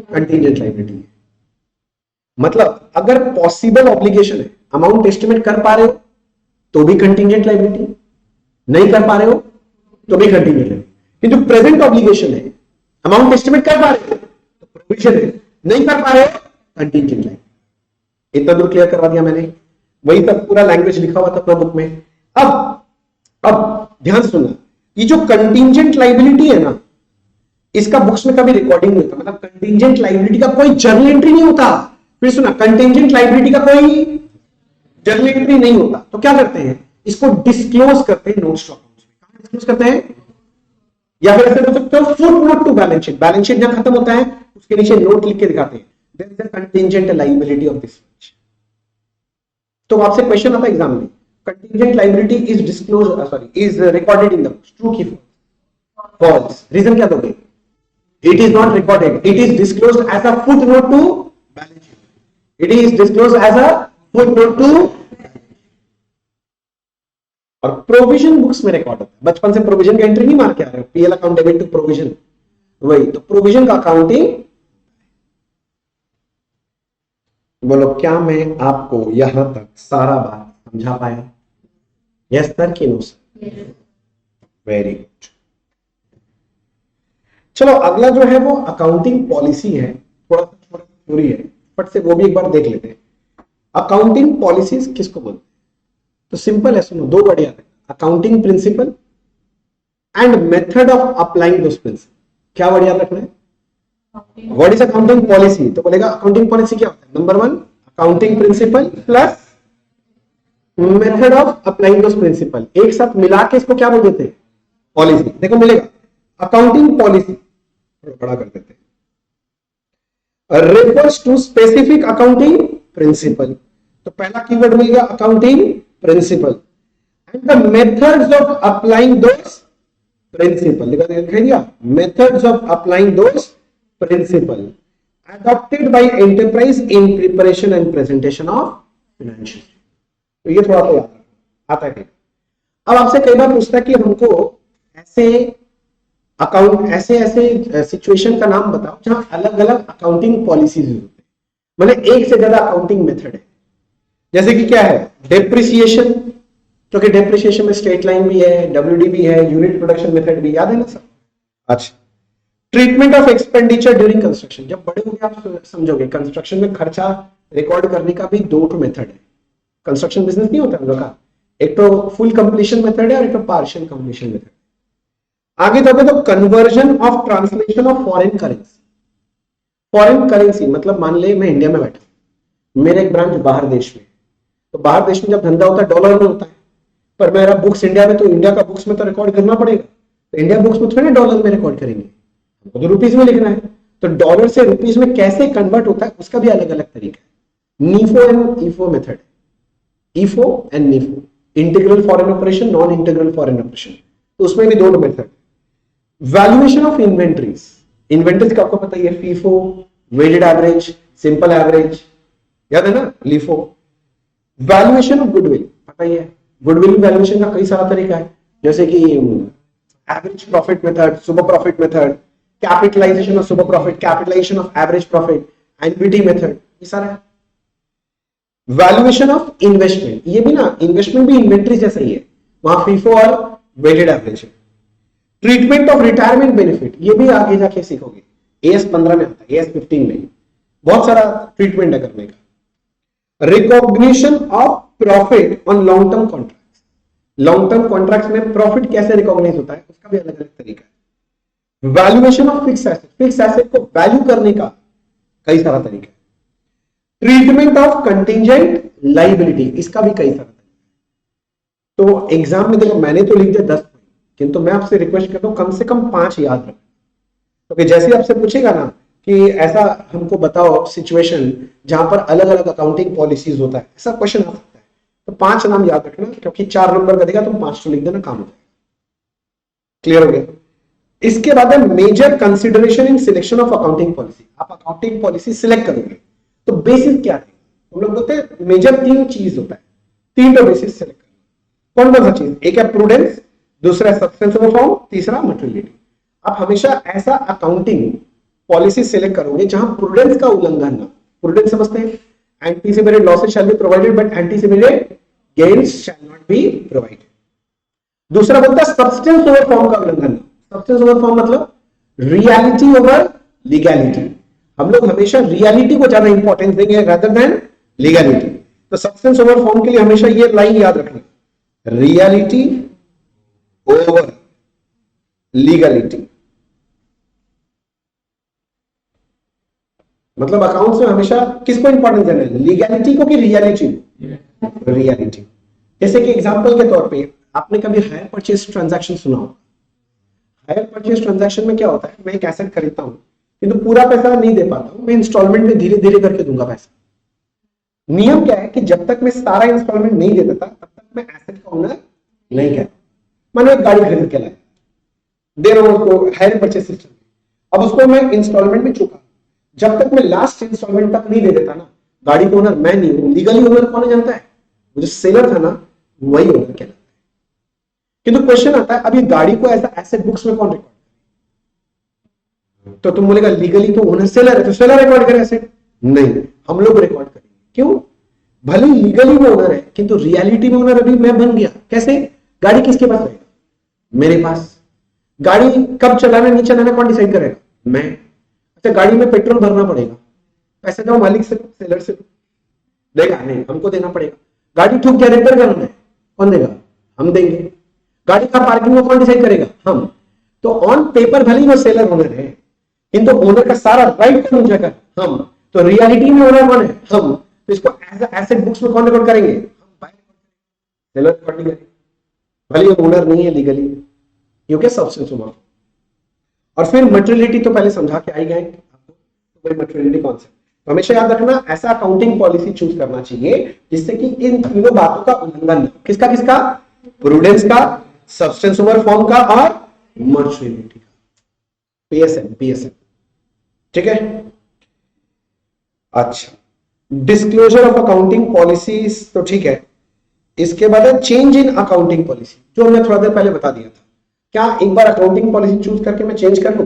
कंटिंजेंट लायबिलिटी। मतलब अगर पॉसिबल ऑब्लिगेशन है, अमाउंट एस्टिमेट कर पा रहे हो तो भी कंटिंजेंट लायबिलिटी, नहीं कर पा रहे हो तो भी कंटिंजेंट लायबिलिटी। किंतु प्रेजेंट ऑब्लिगेशन है, अमाउंट एस्टिमेट कर पा रहे हो तो प्रोविजन है, नहीं कर पा रहे हो कंटिंजेंट लायबिलिटी। इतना दूर क्लियर करवा दिया मैंने, वही तक पूरा लैंग्वेज लिखा हुआ था अपना बुक में। अब ध्यान से सुनना, ये जो कंटिंजेंट लायबिलिटी है ना, इसका बुक्स में कभी रिकॉर्डिंग नहीं होता, मतलब कंटिंजेंट लायबिलिटी का कोई जर्नल एंट्री नहीं होता। फिर सुना, कंटिंजेंट लायबिलिटी का कोई जर्नल एंट्री नहीं होता, तो क्या करते हैं? इसको डिस्क्लोज करते हैं नोट्स टू अकाउंट्स में। कहां डिस्क्लोज करते हैं? या फिर ऐसे बोल सकते हो foot note to balance sheet. Balance sheet जहां खत्म होता है उसके नीचे नोट लिख के दिखाते हैं, there is a contingent liability of this. तो आपसे क्वेश्चन आता है एग्जाम में, contingent liability is disclose is recorded in the books, true की फॉल्स? रीजन क्या दोगे? It is not recorded. It is disclosed as a footnote to balance sheet. It is disclosed as a footnote to, और provision books में record होता है। बचपन से provision का एंट्री नहीं मार के आ रहे हो, PL account debit to provision, वही तो प्रोविजन का अकाउंटिंग। बोलो क्या मैं आपको यहां तक सारा बात समझा पाया? यस सर कि नो सर? Very good. चलो अगला जो है वो अकाउंटिंग पॉलिसी है, थोड़ा सा छोटा थ्योरी है, फट से वो भी एक बार देख लेते हैं। अकाउंटिंग पॉलिसीज किसको बोलते हैं? तो सिंपल है, सुनो, दो वर्ड याद है, accounting principle and method of applying those principle. क्या वर्ड याद रखना है? What is accounting policy? तो बोलेगा अकाउंटिंग पॉलिसी क्या होता है? Number one accounting principle plus method of applying those principle, एक साथ मिला के इसको क्या बोल देते हैं? पॉलिसी। देखो मिलेगा अकाउंटिंग पॉलिसी, बड़ा कर देते हैं, refers to specific accounting principle. तो पहला कीवर्ड मिल गया accounting principle and the methods of applying those principle. दिखा दिया, methods of applying those principle adopted by enterprise in preparation and presentation of financial। तो ये थोड़ा तो आता है। अब आपसे कई बार पूछता है कि हमको ऐसे अकाउंट ऐसे सिचुएशन का नाम बताओ जहां अलग अलग अकाउंटिंग पॉलिसीज होती है, मतलब एक से ज्यादा अकाउंटिंग मेथड है। जैसे कि क्या है? डेप्रिसिएशन, क्योंकि डेप्रिसिएशन में स्ट्रेट लाइन भी है, डब्ल्यूडी भी है, यूनिट प्रोडक्शन मेथड भी, याद है ना सब? अच्छा, treatment of expenditure during construction. जब बड़े होंगे आप समझोगे, कंस्ट्रक्शन में खर्चा रिकॉर्ड करने का भी दो मेथड है। कंस्ट्रक्शन बिजनेस नहीं होता हम लोग का, एक तो फुल कंप्लीशन मेथड है और एक तो पार्शियल कंप्लीशन मेथड। आगे जाते तो conversion of translation of foreign currency. Foreign currency मतलब मान ले मैं इंडिया में बैठा, मेरा एक ब्रांच बाहर देश में, तो बाहर देश में जब धंधा होता है डॉलर में होता है, पर मेरा बुक्स इंडिया में, तो इंडिया का बुक्स में तो रिकॉर्ड करना पड़ेगा, तो इंडिया बुक्स में थोड़ी डॉलर में रिकॉर्ड करेंगे, हमको तो रुपीज में लिखना है। तो डॉलर से रुपीज में कैसे कन्वर्ट होता है उसका भी अलग अलग तरीका है। NIFO and HIFO method, HIFO and NIFO, integral foreign operation, non integral foreign operation, तो उसमें भी दो method. Valuation of inventories, inventories का आपको पता ही है, FIFO, weighted average, simple average, याद है ना, लीफो। वैल्यूएशन ऑफ गुडविल, पता ही है, गुडविल वैल्यूएशन का कई सारा तरीका है, जैसे कि average profit method, super profit method, capitalisation of super profit, capitalisation of average profit, NPT method, ये सारा है। वैल्यूएशन ऑफ इन्वेस्टमेंट, ये भी ना, इन्वेस्टमेंट भी इन्वेंट्री जैसा ही है, वहां फीफो और वेटेड एवरेज है। ट्रीटमेंट ऑफ रिटायरमेंट बेनिफिट, ये भी आगे जाके सीखोगे, एएस 15 में आता है, एएस 15 में बहुत सारा ट्रीटमेंट है करने का। Recognition of profit on long term contracts, long term contracts में प्रॉफिट कैसे रिकॉग्नाइज होता है उसका भी अलग अलग तरीका है। Valuation of fix asset, fix asset को वैल्यू करने का कई सारा तरीका है। ट्रीटमेंट ऑफ कंटिंजेंट लायबिलिटी, इसका भी कई सारा तरीका। तो एग्जाम में देखो मैंने तो लिख दिया 10 पॉइंट, किंतु मैं आपसे रिक्वेस्ट करता हूं कम से कम 5 याद रखो, तो जैसे ही आपसे पूछेगा ना कि ऐसा हमको बताओ सिचुएशन जहां पर अलग अलग अकाउंटिंग पॉलिसीज होता है, ऐसा क्वेश्चन आ सकता है, तो 5 नाम याद रखना, क्योंकि 4 नंबर का देगा तो 5 तो लिख देना, काम हो जाएगा। क्लियर हो गया? इसके बाद है major consideration in selection of accounting policy. आप अकाउंटिंग पॉलिसी सिलेक्ट करोगे तो बेसिस क्या है, हम लोग बोलते हैं मेजर 3 चीज होता है, 3 बेसिस सिलेक्ट करना। कौन कौन सा चीज? एक है प्रूडेंस, दूसरा है सब्सटेंस ऑफ फॉर्म, तीसरा मटेरियलिटी। आप हमेशा ऐसा अकाउंटिंग पॉलिसी सिलेक्ट करोगे जहां प्रूडेंस का उल्लंघन ना। प्रूडेंस समझते हैं, anticipated losses shall be provided but anticipated gains shall not be provided. दूसरा बोलता है सब्सटेंस ओवर फॉर्म का उल्लंघन। सब्सटेंस ओवर फॉर्म मतलब रियलिटी ओवर लीगैलिटी। हम लोग हमेशा रियलिटी को ज्यादा इंपॉर्टेंस देंगे रादर देन लीगैलिटी। तो सब्सटेंस ओवर फॉर्म के लिए हमेशा ये लाइन याद रखना, रियलिटी ओवर लीगलिटी। मतलब अकाउंट्स में हमेशा किसको इंपॉर्टेंस देना है, लीगैलिटी को कि रियलिटी? रियलिटी। जैसे कि एग्जांपल के तौर पे आपने कभी हायर परचेज ट्रांजैक्शन सुना हो? हायर परचेज ट्रांजैक्शन में क्या होता है, मैं एक एसेट खरीदता हूं किंतु पूरा पैसा नहीं दे पाता हूं, मैं इंस्टॉलमेंट में धीरे धीरे करके दूंगा पैसा। नियम क्या है कि जब तक मैं सारा इंस्टॉलमेंट नहीं दे देता तब तक मैं एसेट का ओनर नहीं कहता। मैंने एक गाड़ी खरीद के लाया, दे रहा हूं उसको हायर परचेज सिस्टम, अब उसको मैं इंस्टॉलमेंट में चुका, जब तक मैं लास्ट इंस्टॉलमेंट तक नहीं दे देता ना, गाड़ी का ओनर मैं नहीं हूं। लीगली ओनर कौन जानता है? जो सेलर था ना, वही ओनर कहलाता है। किंतु क्वेश्चन आता है अभी गाड़ी को ऐसा एसेट बुक्स में कौन रिकॉर्ड? तो तुम बोलेगा लीगली तो ओनर सेलर है, तो सेलर रिकॉर्ड करे एसेट? नहीं, हम लोग रिकॉर्ड करेंगे। क्यों? भले लीगली वो ओनर है किंतु रियलिटी में ओनर अभी मैं बन गया। कैसे? गाड़ी किसके पास रहेगा? मेरे पास। गाड़ी कब चलाना नहीं चलाना कौन डिसाइड करेगा? मैं। अच्छा, गाड़ी में पेट्रोल भरना पड़ेगा, पैसे दो मालिक से, सेलर से देगा? नहीं, हमको देना पड़ेगा। गाड़ी ठुक गया, रिपेयर करना है, कौन देगा? हम देंगे। गाड़ी का पार्किंग में कौन डिसाइड करेगा? हम। तो ऑन पेपर भले ही वो सेलर ओनर है किंतु ओनर का सारा राइट कौन जगह? हम। तो रियलिटी में ओनर कौन है? हम। तो इसको एसेट बुक्स में कौन रिकॉर्ड करेंगे? हम। सेलर रिकॉर्ड नहीं करेंगे, भले ही ओनर नहीं है लीगली, क्योंकि सब्सटेंस ओवर। और फिर मटेरियलिटी तो पहले समझा के आई गए आपको, मटेरियलिटी कॉन्सेप्ट। तो हमेशा याद रखना ऐसा अकाउंटिंग पॉलिसी चूज करना चाहिए जिससे कि इन तीनों बातों का उल्लंघन न। किसका किसका? प्रूडेंस का, सब्सटेंस ओवर फॉर्म का और मटेरियलिटी का। PSM, PSM. ठीक है? अच्छा, डिस्क्लोजर ऑफ अकाउंटिंग पॉलिसीज तो ठीक है। इसके बाद है चेंज इन अकाउंटिंग पॉलिसी, जो हमने थोड़ा देर पहले बता दिया था। क्या एक बार अकाउंटिंग पॉलिसी चूज करके मैं चेंज कर लूं?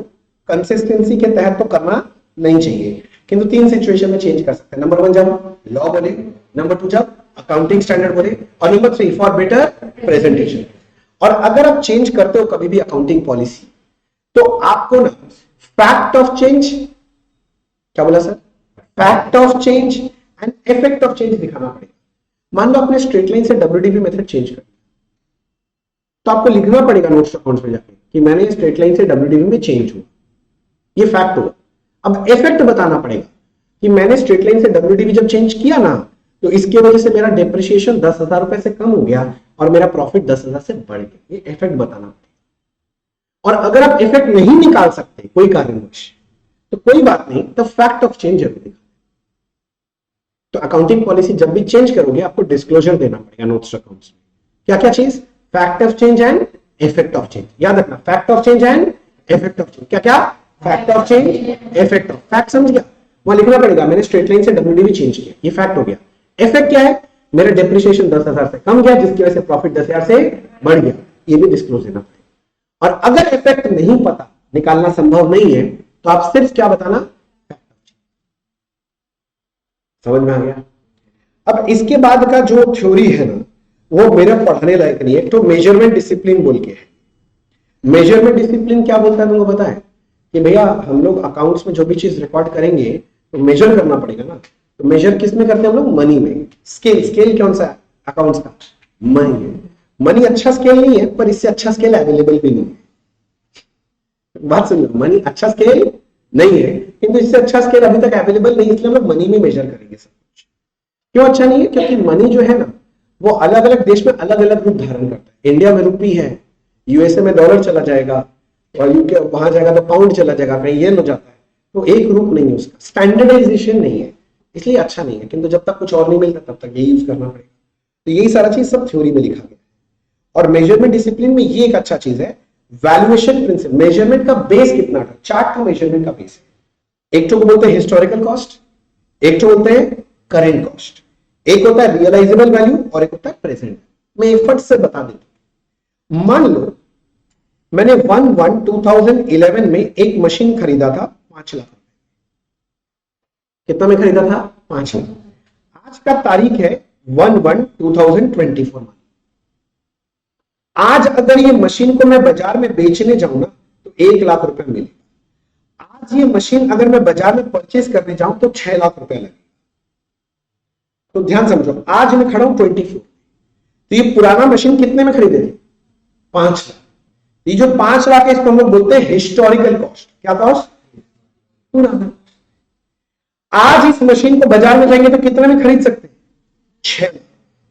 कंसिस्टेंसी के तहत तो करना नहीं चाहिए, किंतु 3 सिचुएशन में चेंज कर सकते हैं। नंबर 1 जब लॉ बोले, नंबर 2 जब अकाउंटिंग स्टैंडर्ड बोले, और नंबर 3 फॉर बेटर प्रेजेंटेशन। और अगर आप चेंज करते हो कभी भी अकाउंटिंग पॉलिसी तो आपको ना फैक्ट ऑफ चेंज, क्या बोला sir? Fact of change and effect of change दिखाना पड़ेगा। मान लो आपने स्ट्रेट लाइन से डब्ल्यूडीवी मेथड चेंज कर, तो आपको लिखना पड़ेगा नोट्स अकाउंट्स में जाके कि मैंने स्ट्रेट लाइन से डब्ल्यूडीवी में चेंज हुआ, ये फैक्ट होगा। अब इफेक्ट बताना पड़ेगा कि मैंने स्ट्रेट लाइन से डब्ल्यूडीवी जब चेंज किया ना, तो इसकी वजह से मेरा डेप्रिसिएशन 10,000 रुपए से कम हो गया और मेरा प्रॉफिट 10,000 से बढ़ गया। ये इफेक्ट बताना पड़ेगा। और अगर आप इफेक्ट नहीं निकाल सकते कोई कारणवश, तो कोई बात नहीं, तो फैक्ट ऑफ चेंज जरूर दिखाओ। तो अकाउंटिंग पॉलिसी जब भी चेंज करोगे आपको डिस्क्लोजर देना पड़ेगा नोट्स अकाउंट्स में। क्या क्या चीज? Fact of change and effect of change. याद रखना, fact of change and effect of change. क्या क्या? Fact of change, effect of. Fact समझ गया? वहां लिखना पड़ेगा मैंने स्ट्रेट लाइन से डब्ल्यूडीवी चेंज किया, ये फैक्ट हो गया। इफेक्ट क्या है? मेरा डेप्रिसिएशन 10,000 से कम गया जिसकी वजह से प्रॉफिट 10,000 से बढ़ गया, ये भी डिस्क्लोज देना पड़ेगा। और अगर इफेक्ट नहीं पता, निकालना संभव नहीं है, तो आप सिर्फ क्या बताना? समझ में आ गया? अब इसके बाद का जो थ्योरी है ना, वो मेरा पढ़ाने लायक नहीं है। एक तो मेजरमेंट डिसिप्लिन बोल के है। मेजरमेंट डिसिप्लिन क्या बोलता है तुमको पता है? कि भैया हम लोग अकाउंट्स में जो भी चीज रिकॉर्ड करेंगे तो मेजर करना पड़ेगा ना। तो मेजर किस में करते हैं हम लोग? मनी में। स्केल, स्केल कौन सा है अकाउंट्स का? मनी है। मनी अच्छा स्केल नहीं है, पर इससे अच्छा स्केल अवेलेबल भी नहीं है। बात सुन लो, मनी अच्छा स्केल नहीं है किंतु इससे अच्छा स्केल अभी तक अवेलेबल नहीं, इसलिए हम लोग मनी में मेजर करेंगे सब कुछ। क्यों अच्छा नहीं है? क्योंकि मनी जो है ना, वो अलग अलग देश में अलग अलग रूप धारण करता है। इंडिया में रुपी है, यूएसए में डॉलर चला जाएगा, और यूके वहां जाएगा तो पाउंड चला जाएगा, कहीं येन हो जाता है, तो एक रूप नहीं है उसका, स्टैंडर्डाइजेशन नहीं है, इसलिए अच्छा नहीं है। किंतु जब तक कुछ और नहीं मिलता तब तक यही यूज करना पड़ेगा। तो यही सारा चीज सब थ्योरी में लिखा गया। और मेजरमेंट डिसिप्लिन में ये एक अच्छा चीज है, वैल्यूएशन प्रिंसिपल। मेजरमेंट का बेस कितना था, चार्ट का मेजरमेंट का बेस है। एक तो बोलते हैं हिस्टोरिकल कॉस्ट, एक तो बोलते हैं करेंट कॉस्ट, एक होता है रियलाइजेबल वैल्यू और एक होता है प्रेजेंट। मैं एफर्ट से बता देता हूं, मान लो मैंने 1/1/2011 में एक मशीन खरीदा था 5 लाख रुपए। कितना में खरीदा था, 5 लाख। आज का तारीख है 1/1/2024 में। आज अगर ये मशीन को मैं बाजार में बेचने जाऊं ना तो 1 लाख रुपए मिलेगा। आज ये मशीन अगर मैं बाजार में परचेज करने जाऊं तो 6 लाख रुपए लगेगा। तो ध्यान समझो, आज मैं खड़ा हूं 24, तो ये पुराना मशीन कितने में खरीदे थे, 5 लाख। ये जो 5 लाख है इसको हम लोग बोलते हैं हिस्टोरिकल कॉस्ट। क्या कॉस्ट, पुराना। आज इस मशीन को बाजार में जाएंगे तो कितने में खरीद सकते हैं, 6 लाख।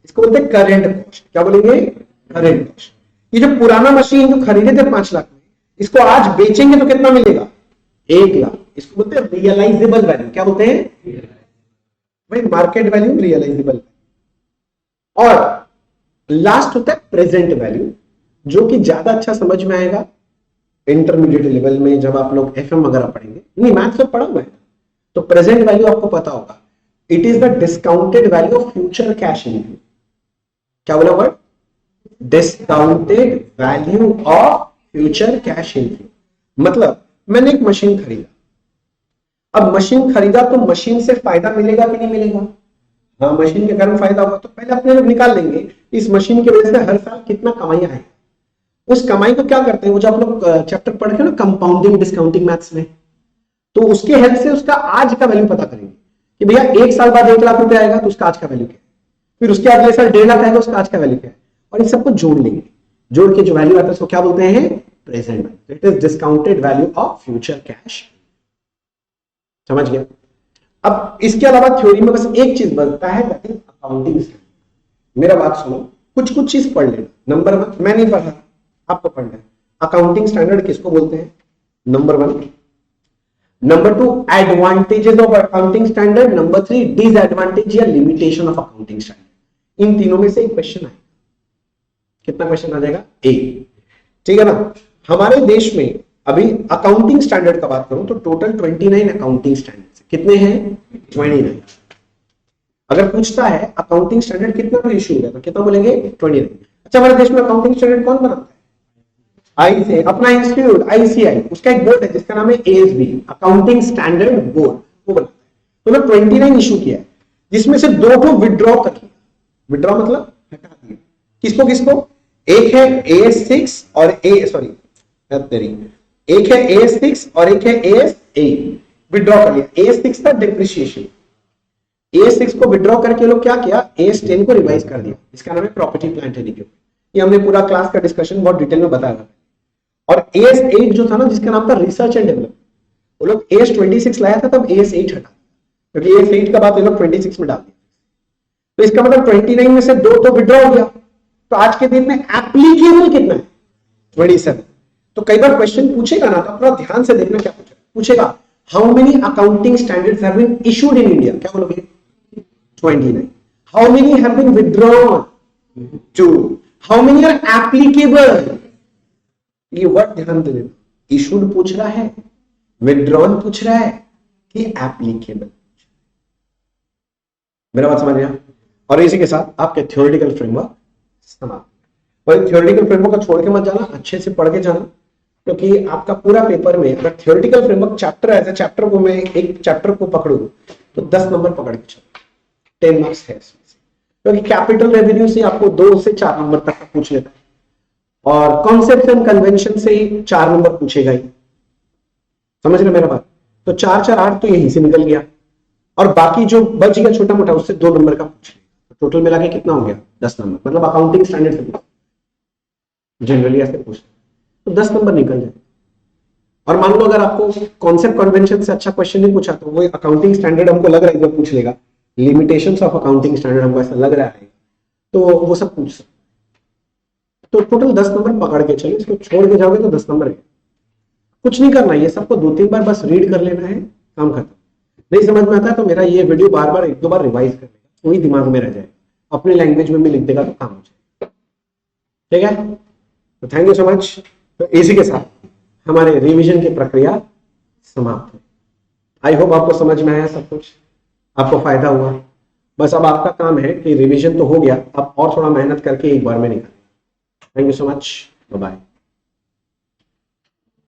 इसको बोलते हैं करेंट कॉस्ट। क्या बोलेंगे, करेंट कॉस्ट। ये जो पुराना मशीन जो खरीदे थे 5 लाख में, इसको आज बेचेंगे तो कितना मिलेगा, 1 लाख। इसको बोलते हैं रियलाइजेबल वैल्यू। क्या बोलते हैं भाई, मार्केट वैल्यू, रियलाइजेबल। और लास्ट होता है प्रेजेंट वैल्यू, जो कि ज्यादा अच्छा समझ में आएगा इंटरमीडिएट लेवल में जब आप लोग एफएम वगैरह पढ़ेंगे। नहीं, मैथ्स में पढ़ा हुआ है। तो प्रेजेंट वैल्यू आपको पता होगा, it is the discounted value of future cash inflow. क्या बोला word, discounted value of future cash inflow. मतलब मैंने एक मशीन खरीदा, अब मशीन खरीदा तो मशीन से फायदा मिलेगा कि नहीं मिलेगा, हाँ मशीन के कारण फायदा होगा। तो पहले अपने लोग निकाल लेंगे इस मशीन की वजह से हर साल कितना कमाई है। उस कमाई को क्या करते हैं, वो जो आप लोग चैप्टर पढ़ के ना कंपाउंडिंग डिस्काउंटिंग मैथ्स में, तो उसके हेल्प से उसका आज का वैल्यू पता करेंगे कि भैया 1 साल बाद 1 लाख रुपए आएगा तो उसका आज का वैल्यू क्या है, फिर उसके अगले साल 1.5 लाख आएगा, उसका आज का वैल्यू क्या है, और इन सबको जोड़ लेंगे। जोड़ के जो वैल्यू आता है उसको क्या बोलते हैं, present value. It is discounted value of future cash. समझ गया। अब इसके अलावा थ्योरी में बस एक चीज बनता है, दैट इज अकाउंटिंग स्टैंडर्ड। मेरा बात सुनो, कुछ कुछ चीज पढ़ लेना। नंबर 1, मैं नहीं पढ़ा, आपको पढ़ना है। अकाउंटिंग स्टैंडर्ड किसको बोलते हैं, number 1। Number 2, advantages of accounting standard. Number 3, disadvantage या लिमिटेशन ऑफ अकाउंटिंग स्टैंडर्ड। इन तीनों में से एक क्वेश्चन आएगा। कितना क्वेश्चन आ जाएगा, एक। ठीक है ना। हमारे देश में अभी अकाउंटिंग स्टैंडर्ड का बात करूं तो टोटल 29 अकाउंटिंग स्टैंडर्ड कितने हैं, 29। अगर पूछता है अकाउंटिंग स्टैंडर्ड कितने को इशू हुआ तो कितना बोलेंगे, 29। अच्छा, हमारे देश में अकाउंटिंग स्टैंडर्ड कौन बनाता है, आई से अपना इंस्टीट्यूट आईसीआई, उसका एक बोर्ड है जिसका नाम है एएसबी, अकाउंटिंग स्टैंडर्ड बोर्ड, वो बनाता है। तो ना 29 इशू किया है, जिसमें से 2 को विड्रॉ कर लिया। विड्रॉ मतलब हटा दिया। किसको किसको, एक है AS6 और एक है AS6 और एक है AS8। विड्रॉ कर लिया। AS6 था डिप्रिसिएशन, AS6 को विड्रॉ करके लोग क्या किया, AS10 को रिवाइज कर दिया, इसका नाम है प्रॉपर्टी प्लांट एंड इक्विपमेंट। ये हमने पूरा क्लास का डिस्कशन बहुत डिटेल में बताया। और AS8 जो था ना, जिसका नाम था रिसर्च एंड डेवलपमेंट, वो लोग AS26 लाया था, तब AS8 हटा, क्योंकि AS8 का बात ये लोग 26 में डाल दिया। तो इसका मतलब 29 में से 2 तो विड्रॉ हो गया। तो आज के दिन में एप्लीकेबल कितना है, 27। तो कई बार क्वेश्चन पूछेगा ना, तो अपना ध्यान से देखना क्या पूछेगा, how many accounting standards have been issued in India. क्या बोलोगे, 29। How many have been withdrawn, 2। How many are applicable. ये वर्ड ध्यान देना, इशूड पूछ रहा है, विथड्रॉन पूछ रहा है कि एप्लीकेबल। मेरा बात समझ गया। और इसी के साथ आपके थ्योरेटिकल फ्रेमवर्क समाप्त। वही थ्योरेटिकल फ्रेमवर्क को छोड़ के मत जाना, अच्छे से पढ़ के जाना, क्योंकि आपका पूरा पेपर में अगर theoretical framework chapter as a chapter को मैं एक चैप्टर को पकड़ू तो 10 नंबर पकड़ के चलो, 10 मार्क्स है इसमें से। क्योंकि कैपिटल रेवेन्यू से आपको 2 से 4 नंबर तक का पूछ लेता है, और कॉन्सेप्ट एंड कन्वेंशन से 4 नंबर पूछेगा ही। समझ रहे मेरा बात। तो 4 4 8 तो यहीं से निकल गया, और बाकी जो बच गया छोटा मोटा उससे 2 नंबर का पूछ लिया। टोटल मिला के कितना हो गया, 10 नंबर। मतलब अकाउंटिंग स्टैंडर्ड से पूछ, जनरली ऐसे पूछ तो 10 नंबर निकल जाए। और मान लो अगर आपको कॉन्सेप्ट कन्वेंशन से अच्छा क्वेश्चन नहीं पूछा तो वो अकाउंटिंग स्टैंडर्ड हमको लग रहा है पूछ लेगा, लिमिटेशंस ऑफ अकाउंटिंग स्टैंडर्ड हमको ऐसा लग रहा है, तो वो सब पूछ सकते। तो टोटल 10 नंबर पकड़ के चलिए, इसको छोड़ के जाओगे तो 10 नंबर है। कुछ नहीं करना, ये सबको 2-3 बार बस रीड कर लेना है, काम खत्म। नहीं समझ में आता तो मेरा ये वीडियो बार बार 1-2 बार रिवाइज कर लेगा, वही दिमाग में रह जाएगा, अपनी लैंग्वेज में भी लिख देगा तो काम हो जाएगा। ठीक है, तो थैंक यू सो मच। तो इसी के साथ हमारे रिवीजन की प्रक्रिया समाप्त हुई। आई होप आपको समझ में आया सब कुछ, आपको फायदा हुआ। बस अब आपका काम है कि रिवीजन तो हो गया, अब और थोड़ा मेहनत करके एक बार में निकालें। Thank you so much, bye bye.